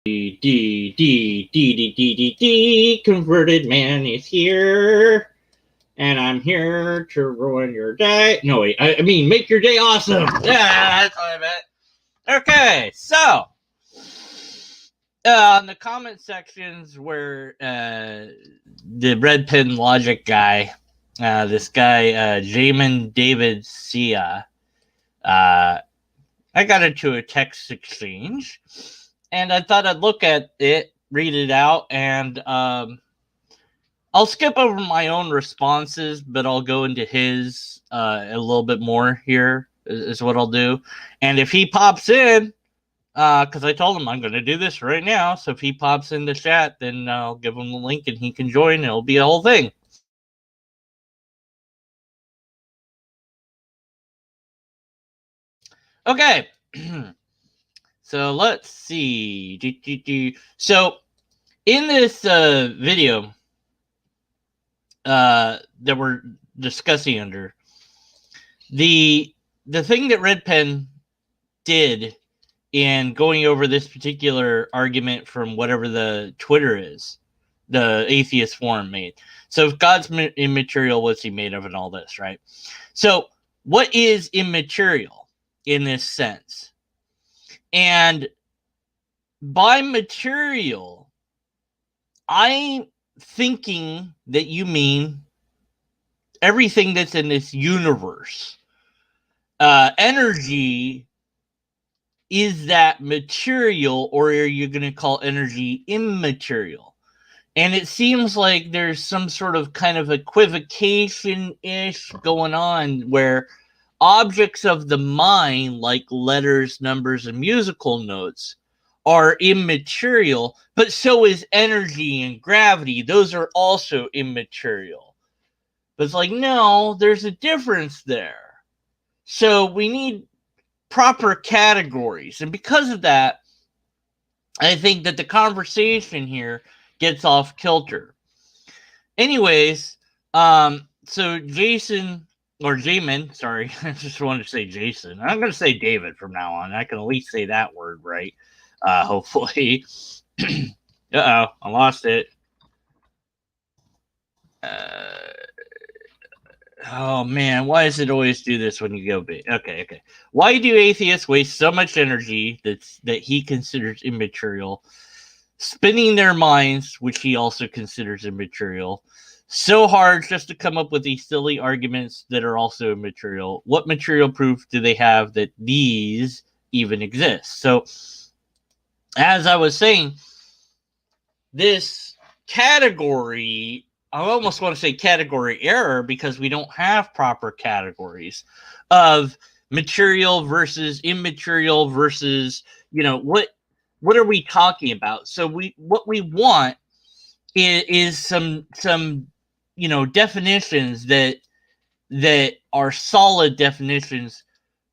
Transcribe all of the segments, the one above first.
Converted man is here, and I'm here to ruin your day. No, wait, I mean make your day awesome. Yeah, that's what I meant. Okay, so in the comment sections where the red pen logic guy, this guy JAMIN DAVID Seah, I got into a text exchange, and I thought I'd look at it, read it out, and I'll skip over my own responses, but I'll go into his a little bit more here, is what I'll do. And if he pops in, because I told him I'm going to do this right now, so if he pops in the chat, then I'll give him the link and he can join, and it'll be a whole thing. Okay. So let's see. So in this video that we're discussing under, the thing that Red Pen did in going over this particular argument from whatever the Twitter is, the atheist forum made. So if God's immaterial, what's he made of and all this, right? So what is immaterial in this sense? And by material, I'm thinking that you mean everything that's in this universe. Energy, is that material, or are you going to call energy immaterial? And it seems like there's some sort of kind of equivocation-ish going on where objects of the mind, like letters, numbers, and musical notes, are immaterial, but so is energy and gravity. Those are also immaterial. But it's like, no, there's a difference there. So we need proper categories. And because of that, I think that the conversation here gets off kilter. Anyways, so Jason, or Jamin, sorry, I just wanted to say Jason. I'm going to say David from now on. I can at least say that word right, hopefully. Uh-oh, I lost it. Oh, man, why does it always do this when you go big? Okay. Why do atheists waste so much energy that he considers immaterial, spinning their minds, which he also considers immaterial, so hard just to come up with these silly arguments that are also immaterial? What material proof do they have that these even exist? So, as I was saying, this category, I almost want to say category error, because we don't have proper categories of material versus immaterial versus, what are we talking about? So what we want is some definitions that are solid definitions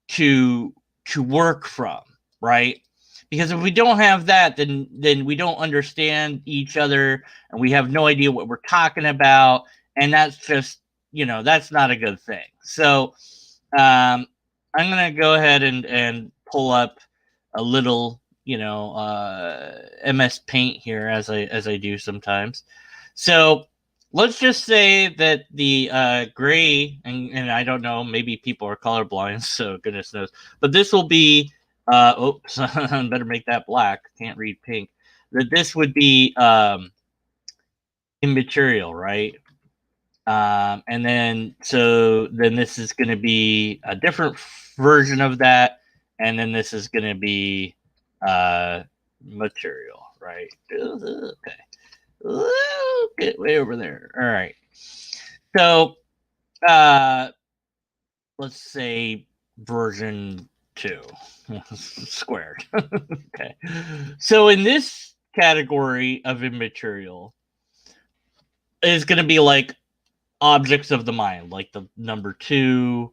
to work from, right? Because if we don't have that, then we don't understand each other, and we have no idea what we're talking about, and that's just, that's not a good thing. So I'm gonna go ahead and pull up a little, MS Paint here, as I do sometimes. So let's just say that the gray, and I don't know, maybe people are colorblind, so goodness knows, but this will be, oops, better make that black. Can't read pink. That this would be immaterial, right? And then this is going to be a different version of that, and then this is going to be material, right? Okay. Ooh, get way over there. All right. So let's say version 2 squared. Okay. So in this category of immaterial is going to be like objects of the mind, like the number 2,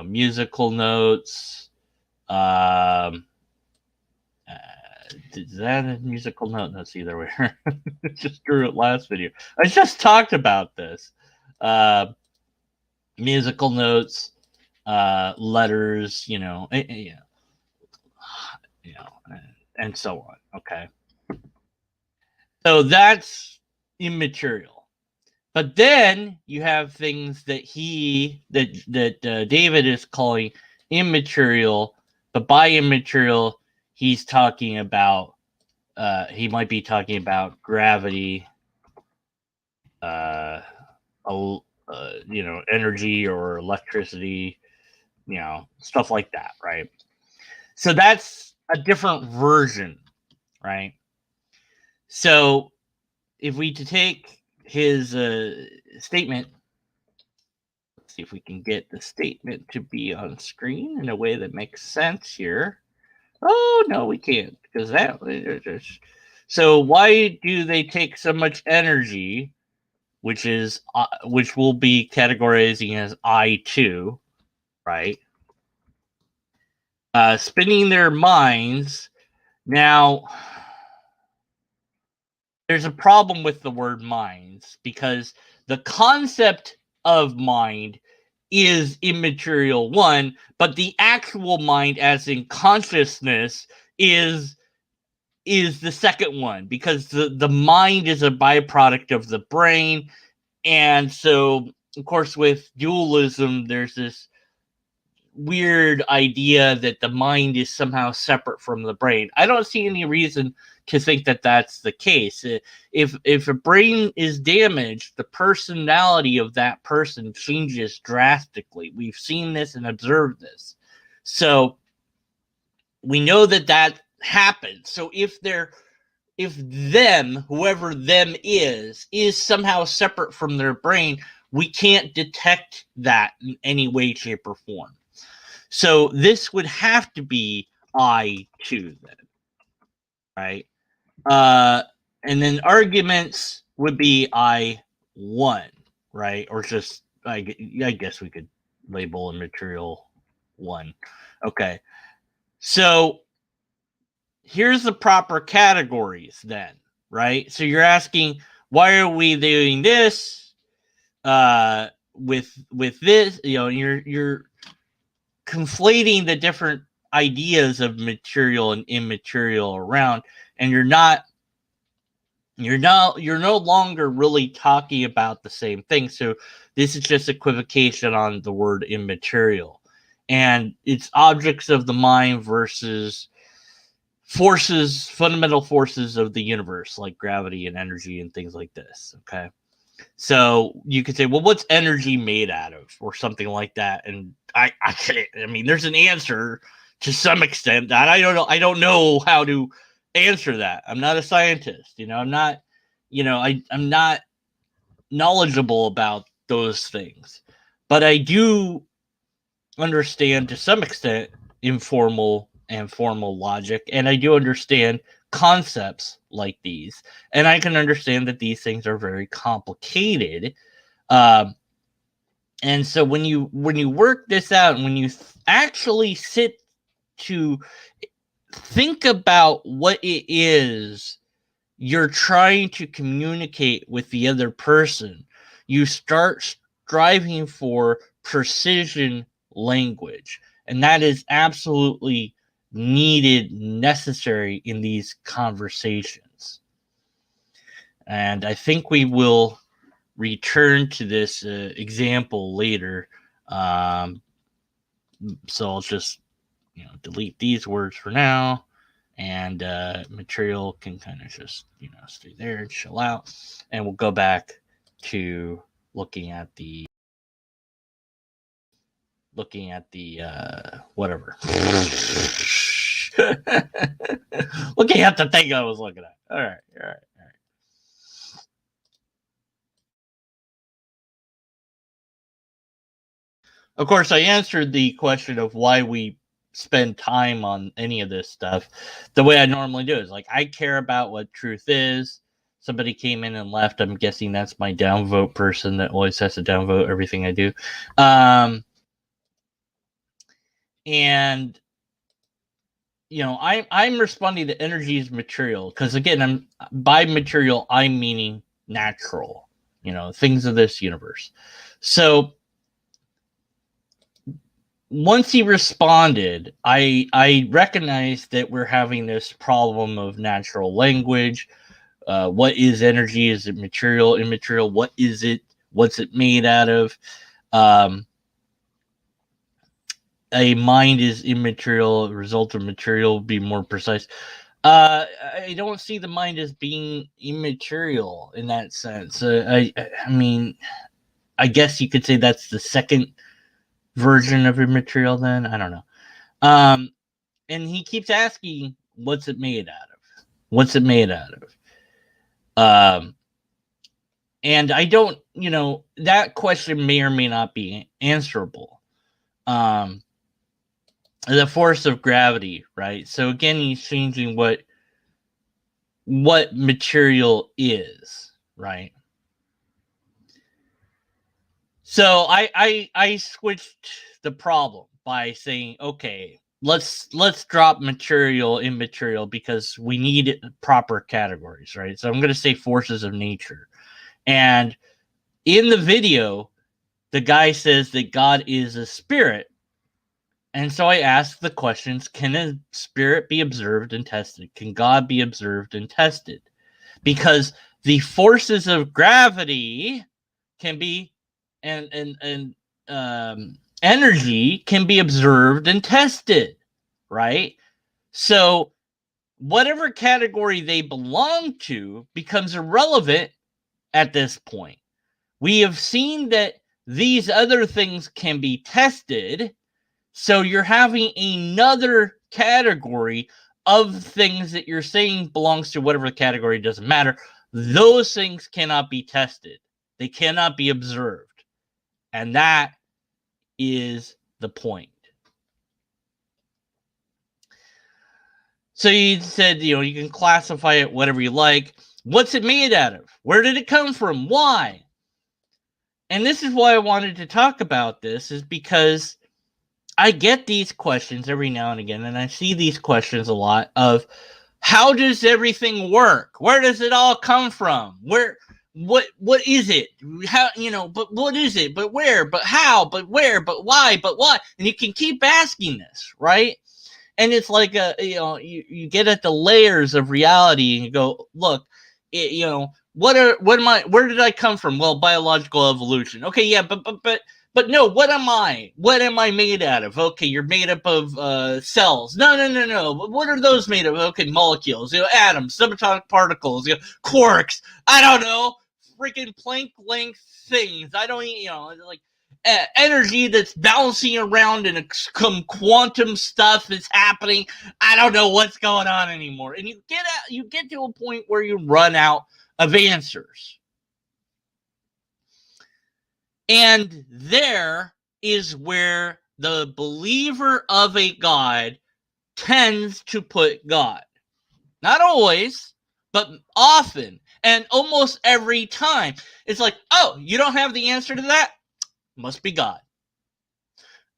musical notes. Is that a musical note? That's either way. Just drew it last video. I just talked about this. Musical notes, letters, and so on. Okay. So that's immaterial. But then you have things that David is calling immaterial, but by immaterial he's talking about he might be talking about gravity, uh, energy or electricity, stuff like that, right? So that's a different version, right? So if we to take his statement, let's see if we can get the statement to be on screen in a way that makes sense here. Oh no, we can't because that. So why do they take so much energy, which will be categorizing as I2, right? Spinning their minds. Now, there's a problem with the word minds because the concept of mind is immaterial one, but the actual mind, as in consciousness, is the second one because the mind is a byproduct of the brain. And so, of course, with dualism, there's this weird idea that the mind is somehow separate from the brain. I don't see any reason to think that that's the case. If a brain is damaged, the personality of that person changes drastically. We've seen this and observed this. So we know that happens. So if whoever them is somehow separate from their brain, we can't detect that in any way, shape, or form. So this would have to be I2 then, right? And then arguments would be I1, right? Or just, I guess we could label immaterial 1. Okay. So here's the proper categories then, right? So you're asking, why are we doing this with this? You're conflating the different ideas of material and immaterial around, and you're no longer really talking about the same thing. So this is just equivocation on the word immaterial, and it's objects of the mind versus fundamental forces of the universe, like gravity and energy and things like this. Okay. So you could say, well, what's energy made out of, or something like that? And I mean, there's an answer to some extent that I don't know how to answer that. I'm not a scientist, I'm not, I'm not knowledgeable about those things, but I do understand to some extent informal and formal logic, and I do understand concepts like these, and I can understand that these things are very complicated. And so when you work this out, and when you actually sit to think about what it is you're trying to communicate with the other person, you start striving for precision language. And that is absolutely needed, necessary in these conversations. And I think we will return to this example later. So I'll just delete these words for now, and material can kind of just stay there and chill out, and we'll go back to looking at the whatever. Looking at the thing I was looking at. All right. Of course, I answered the question of why we spend time on any of this stuff the way I normally do. Is like, I care about what truth is. Somebody came in and left. I'm guessing that's my downvote person that always has to downvote everything I do. And I'm responding to energy as material because, again, by material I'm meaning natural, things of this universe. So once he responded, I recognized that we're having this problem of natural language. What is energy? Is it material, immaterial? What is it? What's it made out of? A mind is immaterial, a result of material, be more precise. I don't see the mind as being immaterial in that sense. I mean, I guess you could say that's the second version of immaterial then. I don't know. And he keeps asking, what's it made out of? What's it made out of? And I don't, that question may or may not be answerable. The force of gravity, right? So again, he's changing what material is, right? So I switched the problem by saying, okay, let's drop material, immaterial, because we need proper categories, right? So I'm going to say forces of nature. And in the video, the guy says that God is a spirit. And so I asked the questions, can a spirit be observed and tested? Can God be observed and tested? Because the forces of gravity can be, and energy can be observed and tested, right? So whatever category they belong to becomes irrelevant at this point. We have seen that these other things can be tested. So you're having another category of things that you're saying belongs to whatever category, doesn't matter. Those things cannot be tested. They cannot be observed. And that is the point. So you said, you can classify it whatever you like. What's it made out of? Where did it come from? Why? And this is why I wanted to talk about this, is because I get these questions every now and again, and I see these questions a lot of, how does everything work? Where does it all come from? What is it? How, but what is it? But where? But how? But where? But why? But what? And you can keep asking this, right? And it's like you get at the layers of reality and you go, look, where did I come from? Well, biological evolution. Okay, yeah, but no, what am I? What am I made out of? Okay, you're made up of cells. No. What are those made of? Okay, molecules, atoms, subatomic particles, quarks. I don't know, freaking Planck length things. I don't, like energy that's bouncing around and some quantum stuff is happening. I don't know what's going on anymore. And you get to a point where you run out of answers. And there is where the believer of a God tends to put God. Not always, but often, and almost every time. It's like, oh, you don't have the answer to that? Must be God.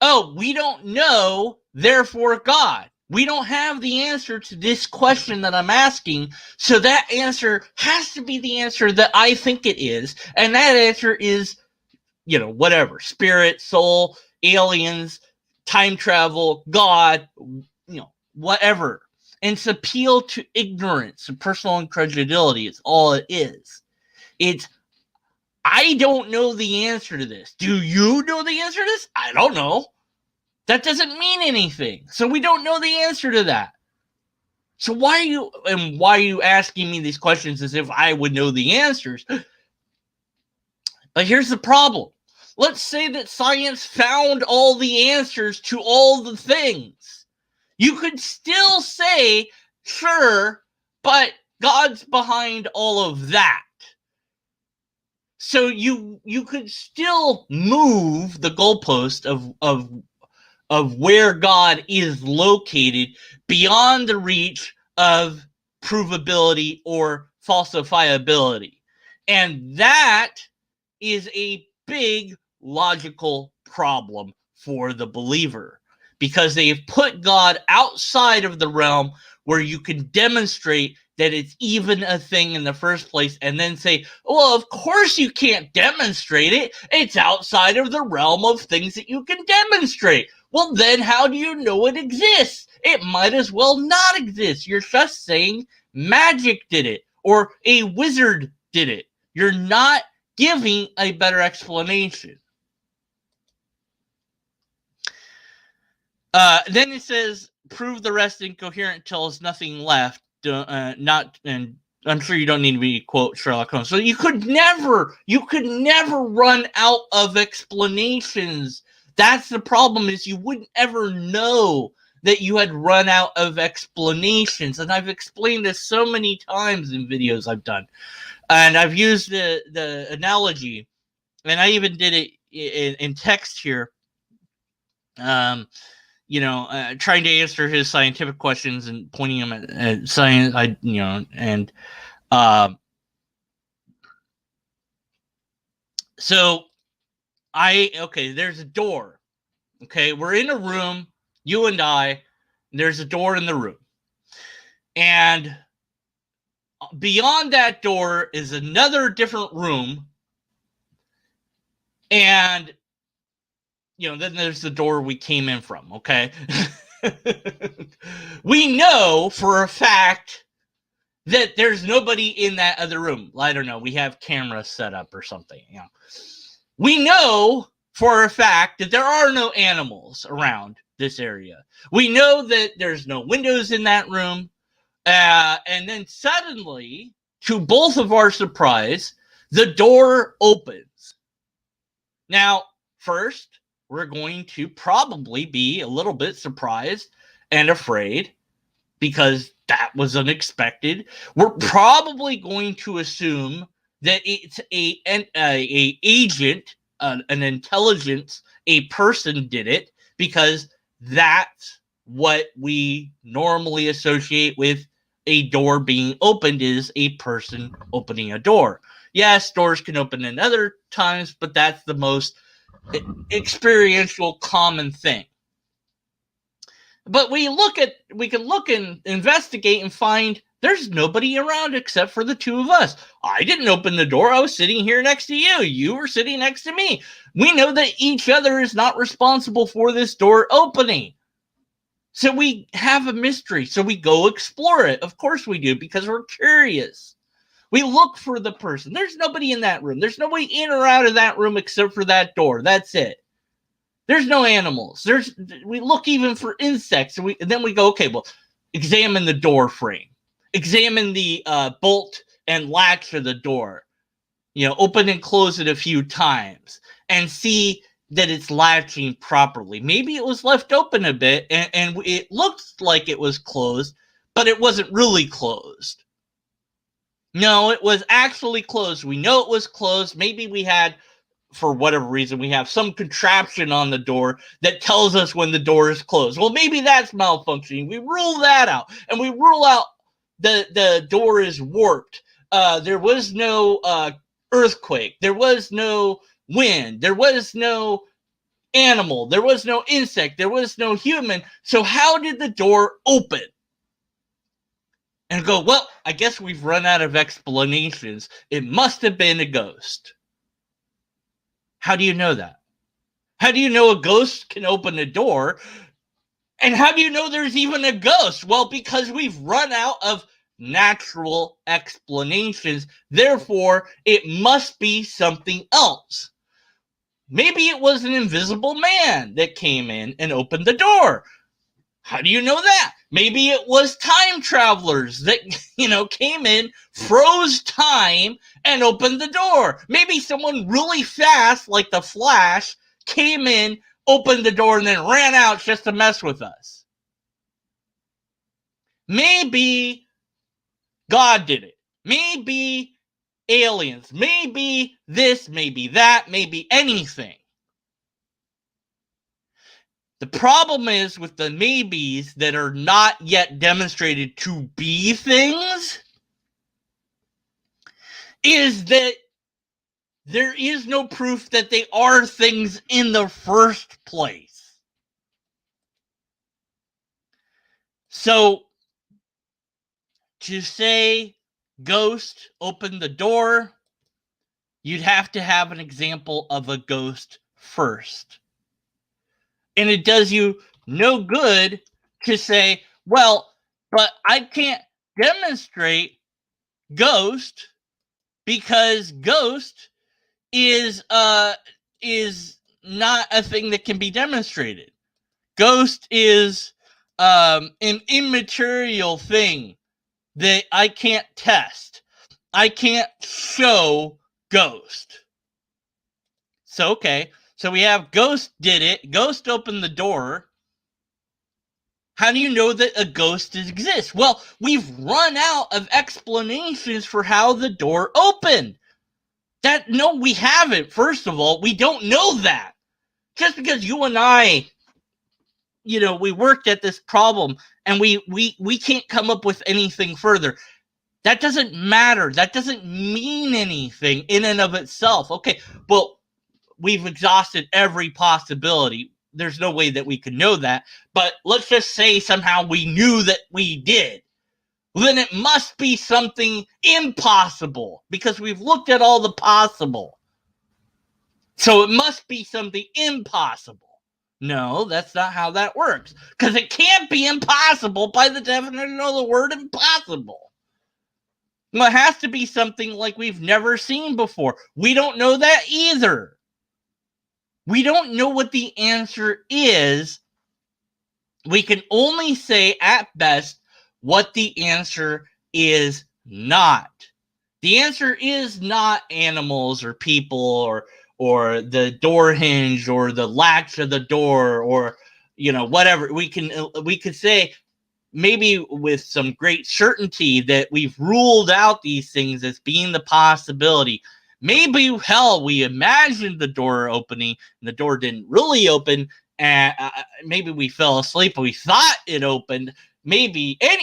Oh, we don't know, therefore God. We don't have the answer to this question that I'm asking, so that answer has to be the answer that I think it is, and that answer is, whatever, spirit, soul, aliens, time travel, God, whatever. And it's appeal to ignorance and personal incredulity. It's all it is. It's, I don't know the answer to this. Do you know the answer to this? I don't know. That doesn't mean anything. So we don't know the answer to that. So why are you asking me these questions as if I would know the answers? But here's the problem. Let's say that science found all the answers to all the things. You could still say, sure, but God's behind all of that. So you could still move the goalpost of where God is located beyond the reach of provability or falsifiability. And that is a big logical problem for the believer, because they've put God outside of the realm where you can demonstrate that it's even a thing in the first place, and then say, well, of course you can't demonstrate it. It's outside of the realm of things that you can demonstrate. Well, then how do you know it exists? It might as well not exist. You're just saying magic did it, or a wizard did it. You're not giving a better explanation. Then it says, prove the rest incoherent until there's nothing left. And I'm sure you don't need to be quote Sherlock Holmes. So you could never run out of explanations. That's the problem, is you wouldn't ever know that you had run out of explanations. And I've explained this so many times in videos I've done. And I've used the analogy, and I even did it in text here. Trying to answer his scientific questions and pointing him at science. There's a door. Okay, we're in a room, you and I, and there's a door in the room. And beyond that door is another different room. And, then there's the door we came in from, okay? We know for a fact that there's nobody in that other room. I don't know. We have cameras set up or something. We know for a fact that there are no animals around this area. We know that there's no windows in that room. And then suddenly, to both of our surprise, the door opens. Now, first, we're going to probably be a little bit surprised and afraid because that was unexpected. We're probably going to assume that it's an agent, an intelligence, a person did it, because that's what we normally associate with a door being opened, is a person opening a door. Yes, doors can open in other times, but that's the most experiential common thing. But we can look and investigate and find there's nobody around except for the two of us. I didn't open the door. I was sitting here next to you. You were sitting next to me. We know that each other is not responsible for this door opening. So we have a mystery. So we go explore it. Of course we do, because we're curious. We look for the person. There's nobody in that room. There's nobody in or out of that room except for that door. That's it. There's no animals. We look even for insects. And then we go, okay, well, examine the door frame. Examine the bolt and latch of the door. Open and close it a few times and see that it's latching properly. Maybe it was left open a bit and it looked like it was closed, but it wasn't really closed. No, it was actually closed. We know it was closed. Maybe we had, for whatever reason, we have some contraption on the door that tells us when the door is closed. Well, maybe that's malfunctioning. We rule that out, and we rule out the door is warped. There was no earthquake. There was no wind. There was no animal. There was no insect. There was no human. So how did the door open? And go, well, I guess we've run out of explanations. It must have been a ghost. How do you know that? How do you know a ghost can open a door? And how do you know there's even a ghost? Well, because we've run out of natural explanations. Therefore, it must be something else. Maybe it was an invisible man that came in and opened the door. How do you know that? Maybe it was time travelers that, came in, froze time, and opened the door. Maybe someone really fast, like the Flash, came in, opened the door, and then ran out just to mess with us. Maybe God did it. Maybe aliens. Maybe this, maybe that, maybe anything. The problem is with the maybes that are not yet demonstrated to be things is that there is no proof that they are things in the first place. So to say ghost opened the door, you'd have to have an example of a ghost first. And it does you no good to say, well, but I can't demonstrate ghost because ghost is not a thing that can be demonstrated. Ghost is an immaterial thing that I can't test. I can't show ghost. So, okay. So we have ghost did it. Ghost opened the door. How do you know that a ghost exists? Well, we've run out of explanations for how the door opened. No, we haven't. First of all, we don't know that. Just because you and I, we worked at this problem and we can't come up with anything further. That doesn't matter. That doesn't mean anything in and of itself. Okay, well, we've exhausted every possibility. There's no way that we could know that. But let's just say somehow we knew that we did. Well, then it must be something impossible because we've looked at all the possible. So it must be something impossible. No, that's not how that works. Because it can't be impossible by the definition of the word impossible. Well, it has to be something like we've never seen before. We don't know that either. We don't know what the answer is. We can only say at best what the answer is not. The answer is not animals or people or the door hinge or the latch of the door or whatever. We could say maybe with some great certainty that we've ruled out these things as being the possibility. Maybe, hell, we imagined the door opening and the door didn't really open, and maybe we fell asleep and we thought it opened. Maybe and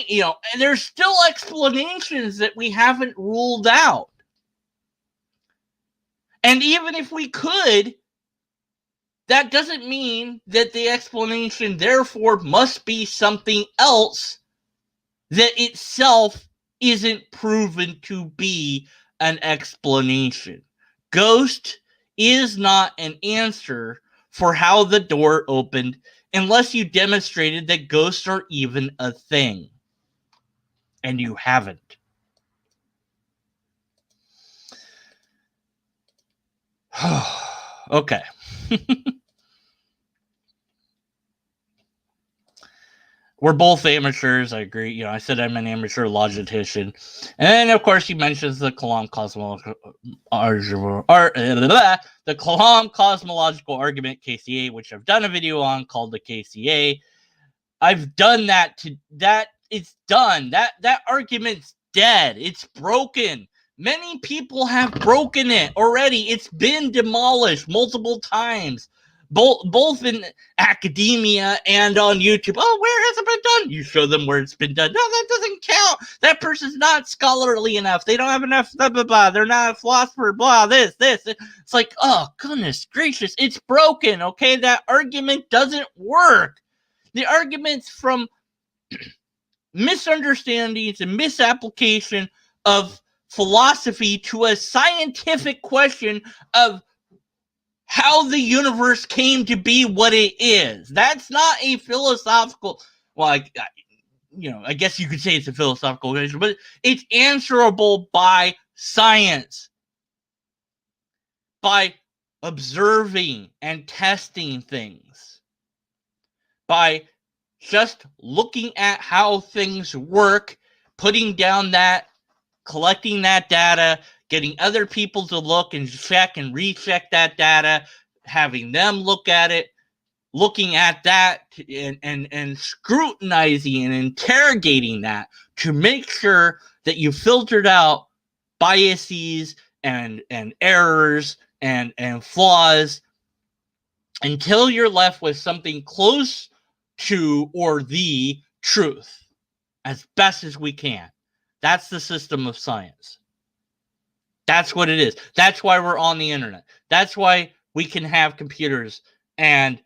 there's still explanations that we haven't ruled out. And even if we could, that doesn't mean that the explanation therefore must be something else that itself isn't proven to be an explanation. Ghost is not an answer for how the door opened unless you demonstrated that ghosts are even a thing. And you haven't. Okay. We're both amateurs, I agree. I said I'm an amateur logician. And then, of course, he mentions the Kalam cosmological argument, KCA, which I've done a video on called the KCA. I've done that. It's done. That argument's dead. It's broken. Many people have broken it already. It's been demolished multiple times. Both in academia and on YouTube. Oh, where has it been done? You show them where it's been done. No, that doesn't count. That person's not scholarly enough. They don't have enough blah, blah, blah. They're not a philosopher, blah, this. It's like, oh, goodness gracious. It's broken, okay? That argument doesn't work. The arguments from misunderstandings and misapplication of philosophy to a scientific question of how the universe came to be what it is. That's not a philosophical, well, I guess you could say it's a philosophical question, but it's answerable by science, by observing and testing things, by just looking at how things work, putting down that, collecting that data, getting other people to look and check and recheck that data, having them look at it, looking at that and scrutinizing and interrogating that to make sure that you filtered out biases and errors and flaws until you're left with something close to or the truth as best as we can. That's the system of science. That's what it is. That's why we're on the internet. That's why we can have computers and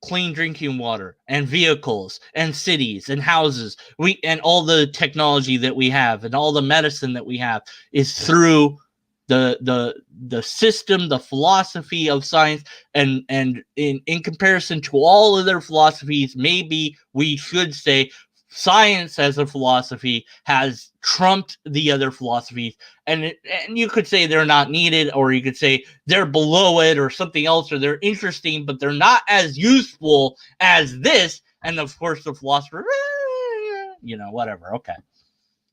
clean drinking water and vehicles and cities and houses. And all the technology that we have and all the medicine that we have is through the system, the philosophy of science. And in comparison to all other philosophies, maybe we should say science as a philosophy has trumped the other philosophies, and you could say they're not needed, or you could say they're below it or something else, or they're interesting, but they're not as useful as this. And of course, the philosopher, whatever. Okay.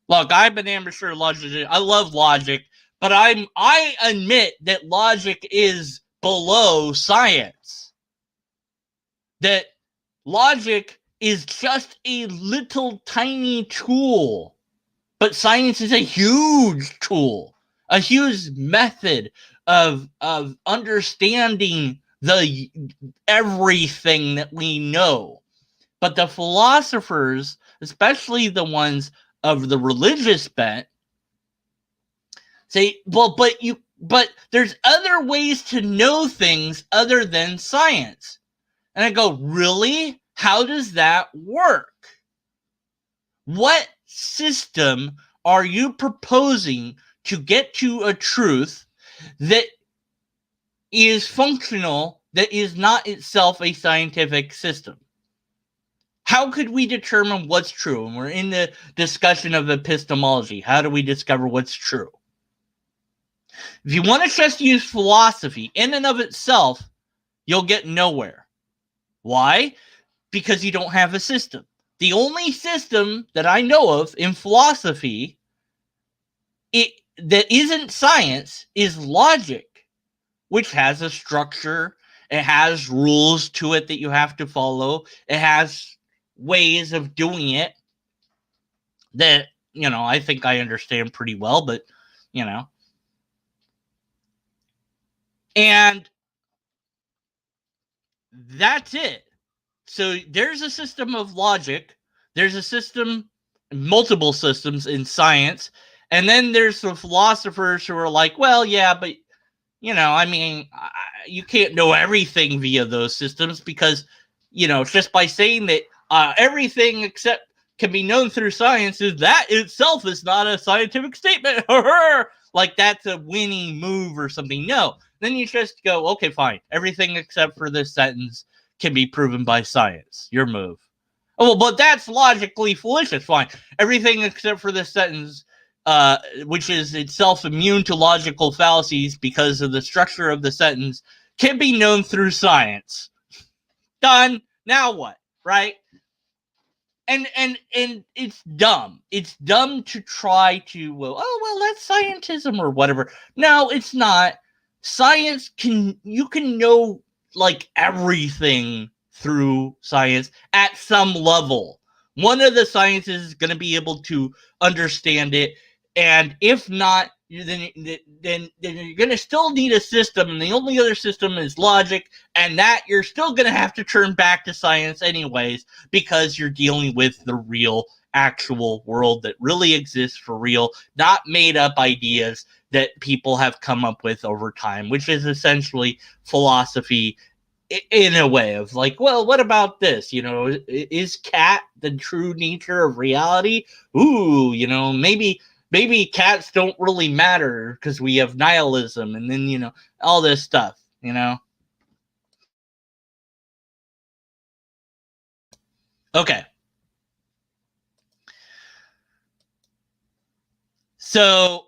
Look, I'm an amateur logician. I love logic, but I admit that logic is below science. That logic is just a little tiny tool, but science is a huge tool, a huge method of understanding the everything that we know. But the philosophers, especially the ones of the religious bent, say, well, but there's other ways to know things other than science. And I go, really? How does that work? What system are you proposing to get to a truth that is functional, that is not itself a scientific system? How could we determine what's true? And we're in the discussion of epistemology. How do we discover what's true? If you want to just use philosophy in and of itself, you'll get nowhere. Why? Because you don't have a system. The only system that I know of in philosophy that isn't science is logic, which has a structure. It has rules to it that you have to follow. It has ways of doing it that, I think I understand pretty well, but, and that's it. So there's a system of logic. There's a system, multiple systems in science. And then there's the philosophers who are like, well, yeah, but, you can't know everything via those systems because, just by saying that everything except can be known through science is that itself is not a scientific statement. Like that's a winning move or something. No. Then you just go, okay, fine. Everything except for this sentence can be proven by science. Your move. Oh, but that's logically fallacious. Fine. Everything except for this sentence, which is itself immune to logical fallacies because of the structure of the sentence, can be known through science. Done. Now what? Right? And it's dumb. It's dumb to try to, that's scientism or whatever. No, it's not. Science you can know like everything through science at some level. One of the sciences is going to be able to understand it, and if not, then you're going to still need a system, and the only other system is logic, and that you're still going to have to turn back to science anyways, because you're dealing with the real, actual world that really exists for real, not made up ideas that people have come up with over time, which is essentially philosophy in a way of like, well, what about this? Is cat the true nature of reality? Ooh, maybe cats don't really matter because we have nihilism, and then, all this stuff, Okay. So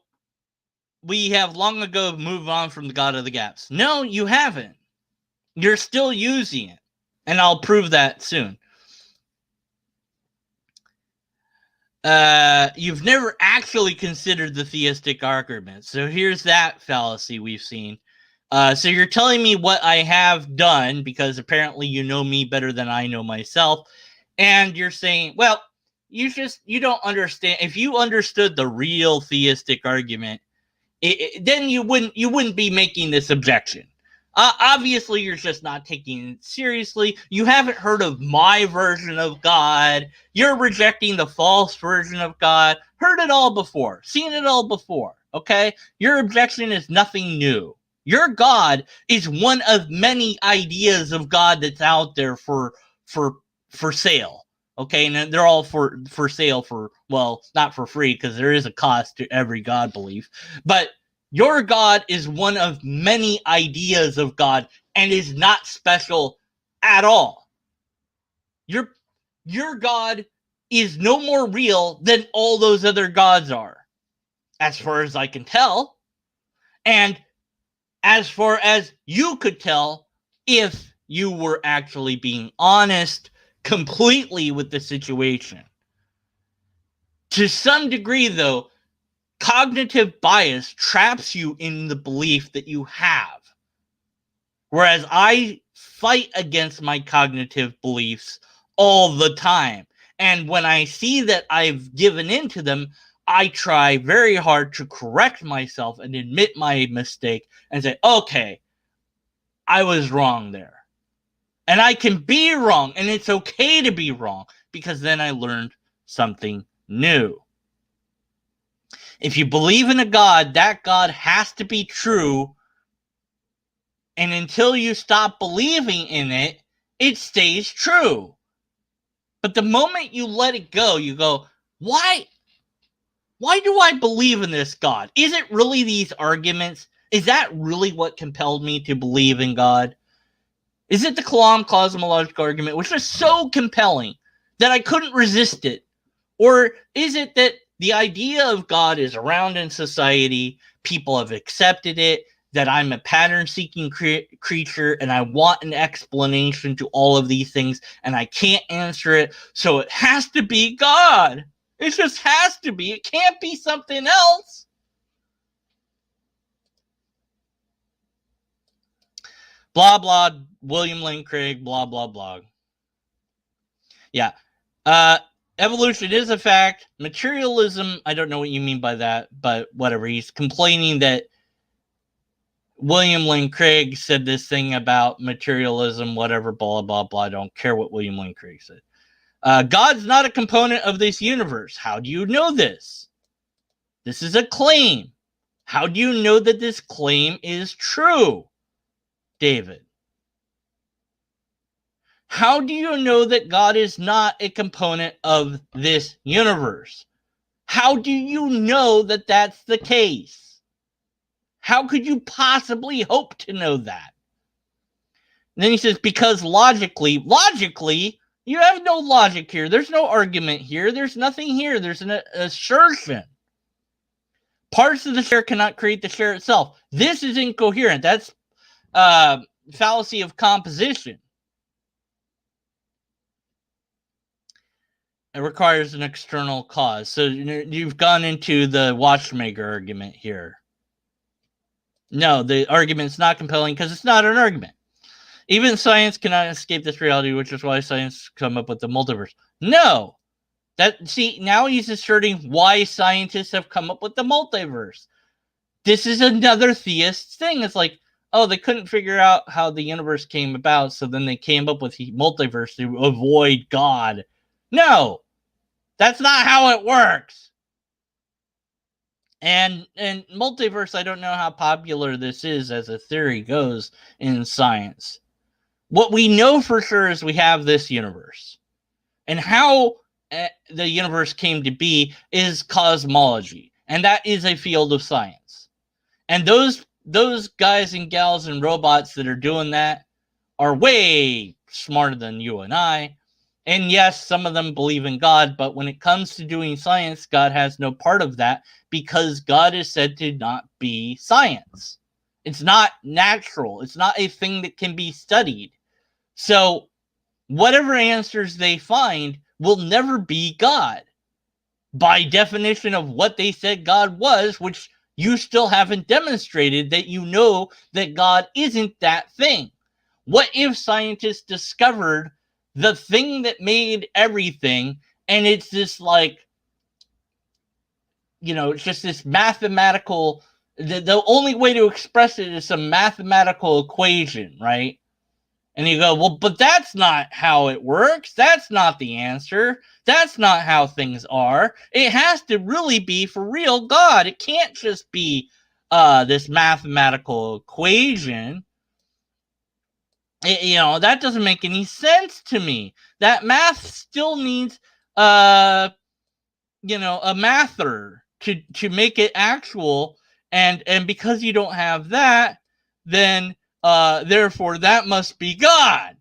we have long ago moved on from the God of the Gaps. No, you haven't. You're still using it. And I'll prove that soon. You've never actually considered the theistic argument. So here's that fallacy we've seen. So you're telling me what I have done, because apparently you know me better than I know myself. And you're saying, well, you don't understand. If you understood the real theistic argument, then you wouldn't be making this objection. Obviously, you're just not taking it seriously. You haven't heard of my version of God. You're rejecting the false version of God. Heard it all before. Seen it all before. Okay? Your objection is nothing new. Your God is one of many ideas of God that's out there for sale. Okay? And they're all for sale for, well, not for free, because there is a cost to every God belief. But your God is one of many ideas of God and is not special at all. Your God is no more real than all those other gods are, as far as I can tell. And as far as you could tell, if you were actually being honest completely with the situation. To some degree, though, cognitive bias traps you in the belief that you have. Whereas I fight against my cognitive beliefs all the time. And when I see that I've given in to them, I try very hard to correct myself and admit my mistake and say, okay, I was wrong there. And I can be wrong, and it's okay to be wrong, because then I learned something new. If you believe in a God, that God has to be true. And until you stop believing in it, it stays true. But the moment you let it go, you go, why do I believe in this God? Is it really these arguments? Is that really what compelled me to believe in God? Is it the Kalam cosmological argument, which was so compelling that I couldn't resist it? Or is it that the idea of God is around in society, people have accepted it, that I'm a pattern-seeking creature and I want an explanation to all of these things and I can't answer it, so it has to be God. It just has to be. It can't be something else. Blah, blah, William Lane Craig, blah, blah, blah. Yeah. Evolution is a fact. Materialism, I don't know what you mean by that, but whatever. He's complaining that William Lane Craig said this thing about materialism, whatever, blah, blah, blah. I don't care what William Lane Craig said. God's not a component of this universe. How do you know this? This is a claim. How do you know that this claim is true, David? How do you know that God is not a component of this universe? How do you know that that's the case? How could you possibly hope to know that? And then he says, because logically, you have no logic here. There's no argument here. There's nothing here. There's an assertion. Parts of the share cannot create the share itself. This is incoherent. That's fallacy of composition. It requires an external cause. So you've gone into the watchmaker argument here. No, the argument's not compelling because it's not an argument. Even science cannot escape this reality, which is why science come up with the multiverse. No. Now he's asserting why scientists have come up with the multiverse. This is another theist thing. It's like, oh, they couldn't figure out how the universe came about, so then they came up with the multiverse to avoid God. No. That's not how it works. And multiverse, I don't know how popular this is as a theory goes in science. What we know for sure is we have this universe. And how the universe came to be is cosmology. And that is a field of science. And those guys and gals and robots that are doing that are way smarter than you and I. And yes, some of them believe in God, but when it comes to doing science, God has no part of that because God is said to not be science. It's not natural. It's not a thing that can be studied. So whatever answers they find will never be God. By definition of what they said God was, which you still haven't demonstrated that you know that God isn't that thing. What if scientists discovered the thing that made everything, and it's this it's just this mathematical, the only way to express it is some mathematical equation, right? And you go, well, but that's not how it works. That's not the answer. That's not how things are. It has to really be for real God. It can't just be this mathematical equation. That doesn't make any sense to me. That math still needs a mather to make it actual, and because you don't have that, then therefore that must be God.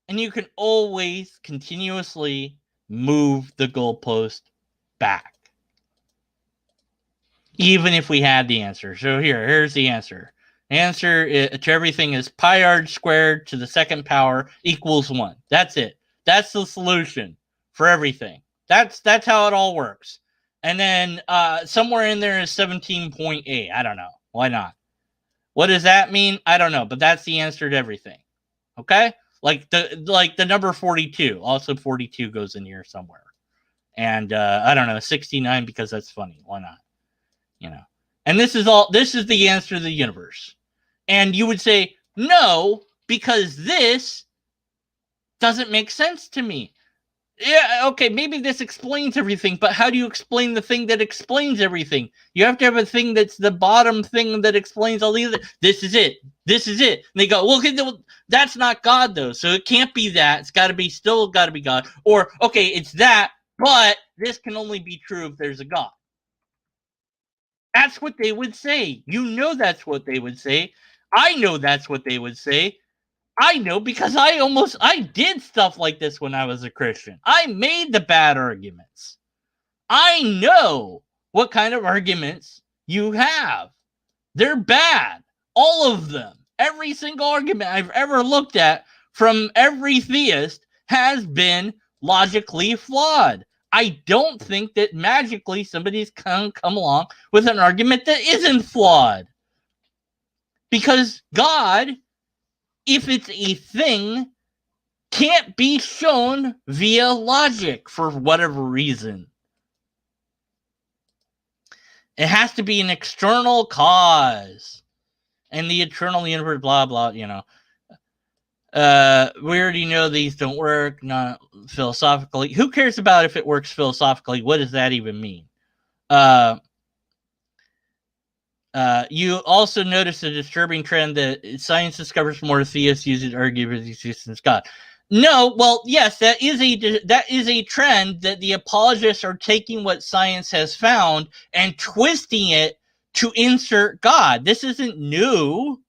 And you can always continuously move the goalpost back, even if we had the answer. So here's the answer. Answer to everything is pi r squared to the second power equals 1. That's it. That's the solution for everything. That's how it all works. And then somewhere in there is 17.8. I don't know. Why not? What does that mean? I don't know, but that's the answer to everything. Okay? Like the number 42. Also 42 goes in here somewhere. And I don't know, 69 because that's funny. Why not? You know. And this is the answer to the universe. And you would say, no, because this doesn't make sense to me. Yeah, okay, maybe this explains everything, but how do you explain the thing that explains everything? You have to have a thing that's the bottom thing that explains all these. This is it. This is it. And they go, well, that's not God, though, so it can't be that. It's got to be God. Or, okay, it's that, but this can only be true if there's a God. That's what they would say. You know that's what they would say. I know that's what they would say. I know because I did stuff like this when I was a Christian. I made the bad arguments. I know what kind of arguments you have. They're bad. All of them. Every single argument I've ever looked at from every theist has been logically flawed. I don't think that magically somebody's come along with an argument that isn't flawed. Because God, if it's a thing, can't be shown via logic for whatever reason. It has to be an external cause. And the eternal universe, blah, blah, you know. We already know these don't work, not philosophically. Who cares about if it works philosophically? What does that even mean? You also notice a disturbing trend that science discovers more theists use it to argue with the existence of God. No, well, yes, that is a trend that the apologists are taking what science has found and twisting it to insert God. This isn't new.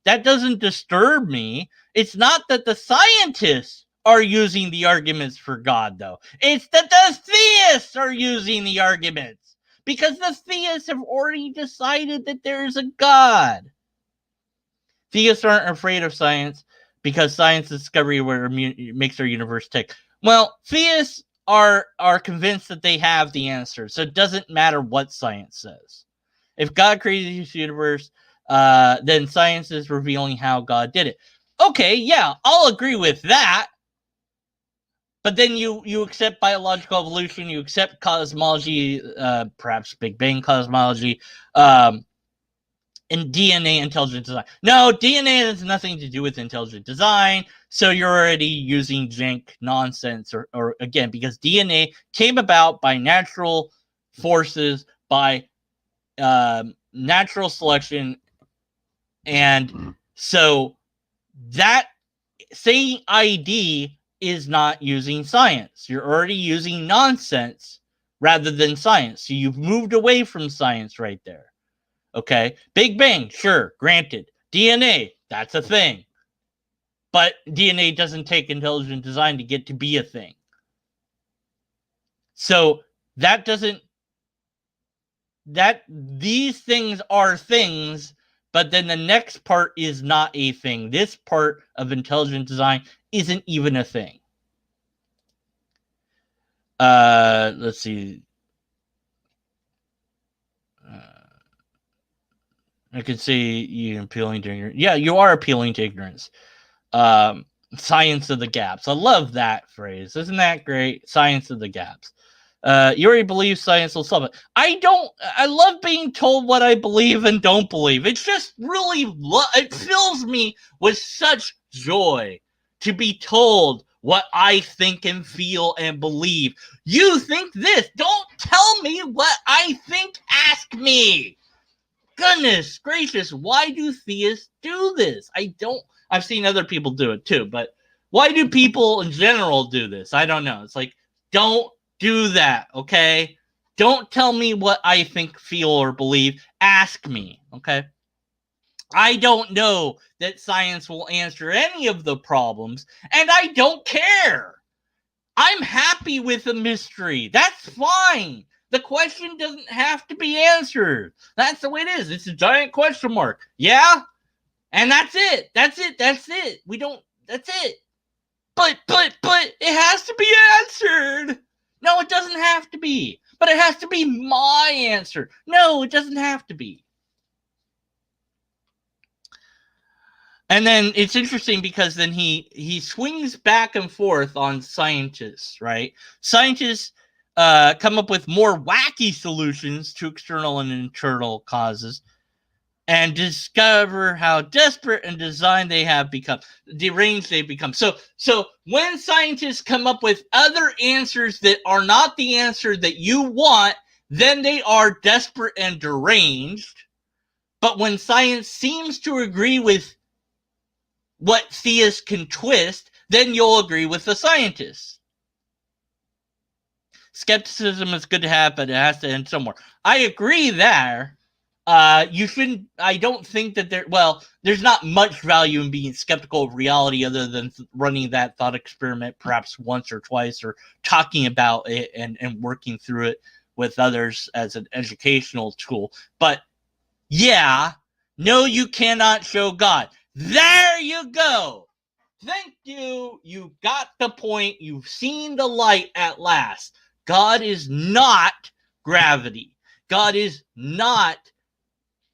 That doesn't disturb me. It's not that the scientists are using the arguments for God, though. It's that the theists are using the arguments. Because the theists have already decided that there is a God. Theists aren't afraid of science because science discovery makes our universe tick. Well, theists are convinced that they have the answer, so it doesn't matter what science says. If God created this universe, then science is revealing how God did it. Okay, yeah, I'll agree with that. But then you accept biological evolution, you accept cosmology, perhaps Big Bang cosmology, and DNA intelligent design. No, DNA has nothing to do with intelligent design, so you're already using jank nonsense, or again, because DNA came about by natural forces, by natural selection, and so that saying ID is not using science. You're already using nonsense rather than science. So you've moved away from science right there. Okay? Big Bang, sure, granted. DNA, that's a thing. But DNA doesn't take intelligent design to get to be a thing. So these things are things, but then the next part is not a thing. This part of intelligent design isn't even a thing. Let's see. I could say you're appealing to ignorance. Yeah, you are appealing to ignorance. Science of the gaps. I love that phrase. Isn't that great? Science of the gaps. You already believe science will solve it. I love being told what I believe and don't believe. It's just really, it fills me with such joy to be told what I think and feel and believe. You think this. Don't tell me what I think. Ask me. Goodness gracious, why do theists do this? I've seen other people do it too, but why do people in general do this? I don't know. It's like, don't do that, okay? Don't tell me what I think, feel, or believe. Ask me, okay? I don't know that science will answer any of the problems, and I don't care. I'm happy with a mystery. That's fine. The question doesn't have to be answered. That's the way it is. It's a giant question mark. Yeah? And that's it. That's it. That's it. We don't, that's it. But it has to be answered. No, it doesn't have to be. But it has to be my answer. No, it doesn't have to be. And then it's interesting because then he swings back and forth on scientists, right? Scientists come up with more wacky solutions to external and internal causes and discover how desperate and deranged they have become. So when scientists come up with other answers that are not the answer that you want, then they are desperate and deranged. But when science seems to agree with what theists can twist, then you'll agree with the scientists. Skepticism is good to have, but it has to end somewhere. I agree there. You shouldn't, I don't think that there's not much value in being skeptical of reality other than running that thought experiment perhaps once or twice, or talking about it and working through it with others as an educational tool. But yeah, no, you cannot show God. There you go. Thank you. You got the point. You've seen the light at last. God is not gravity. God is not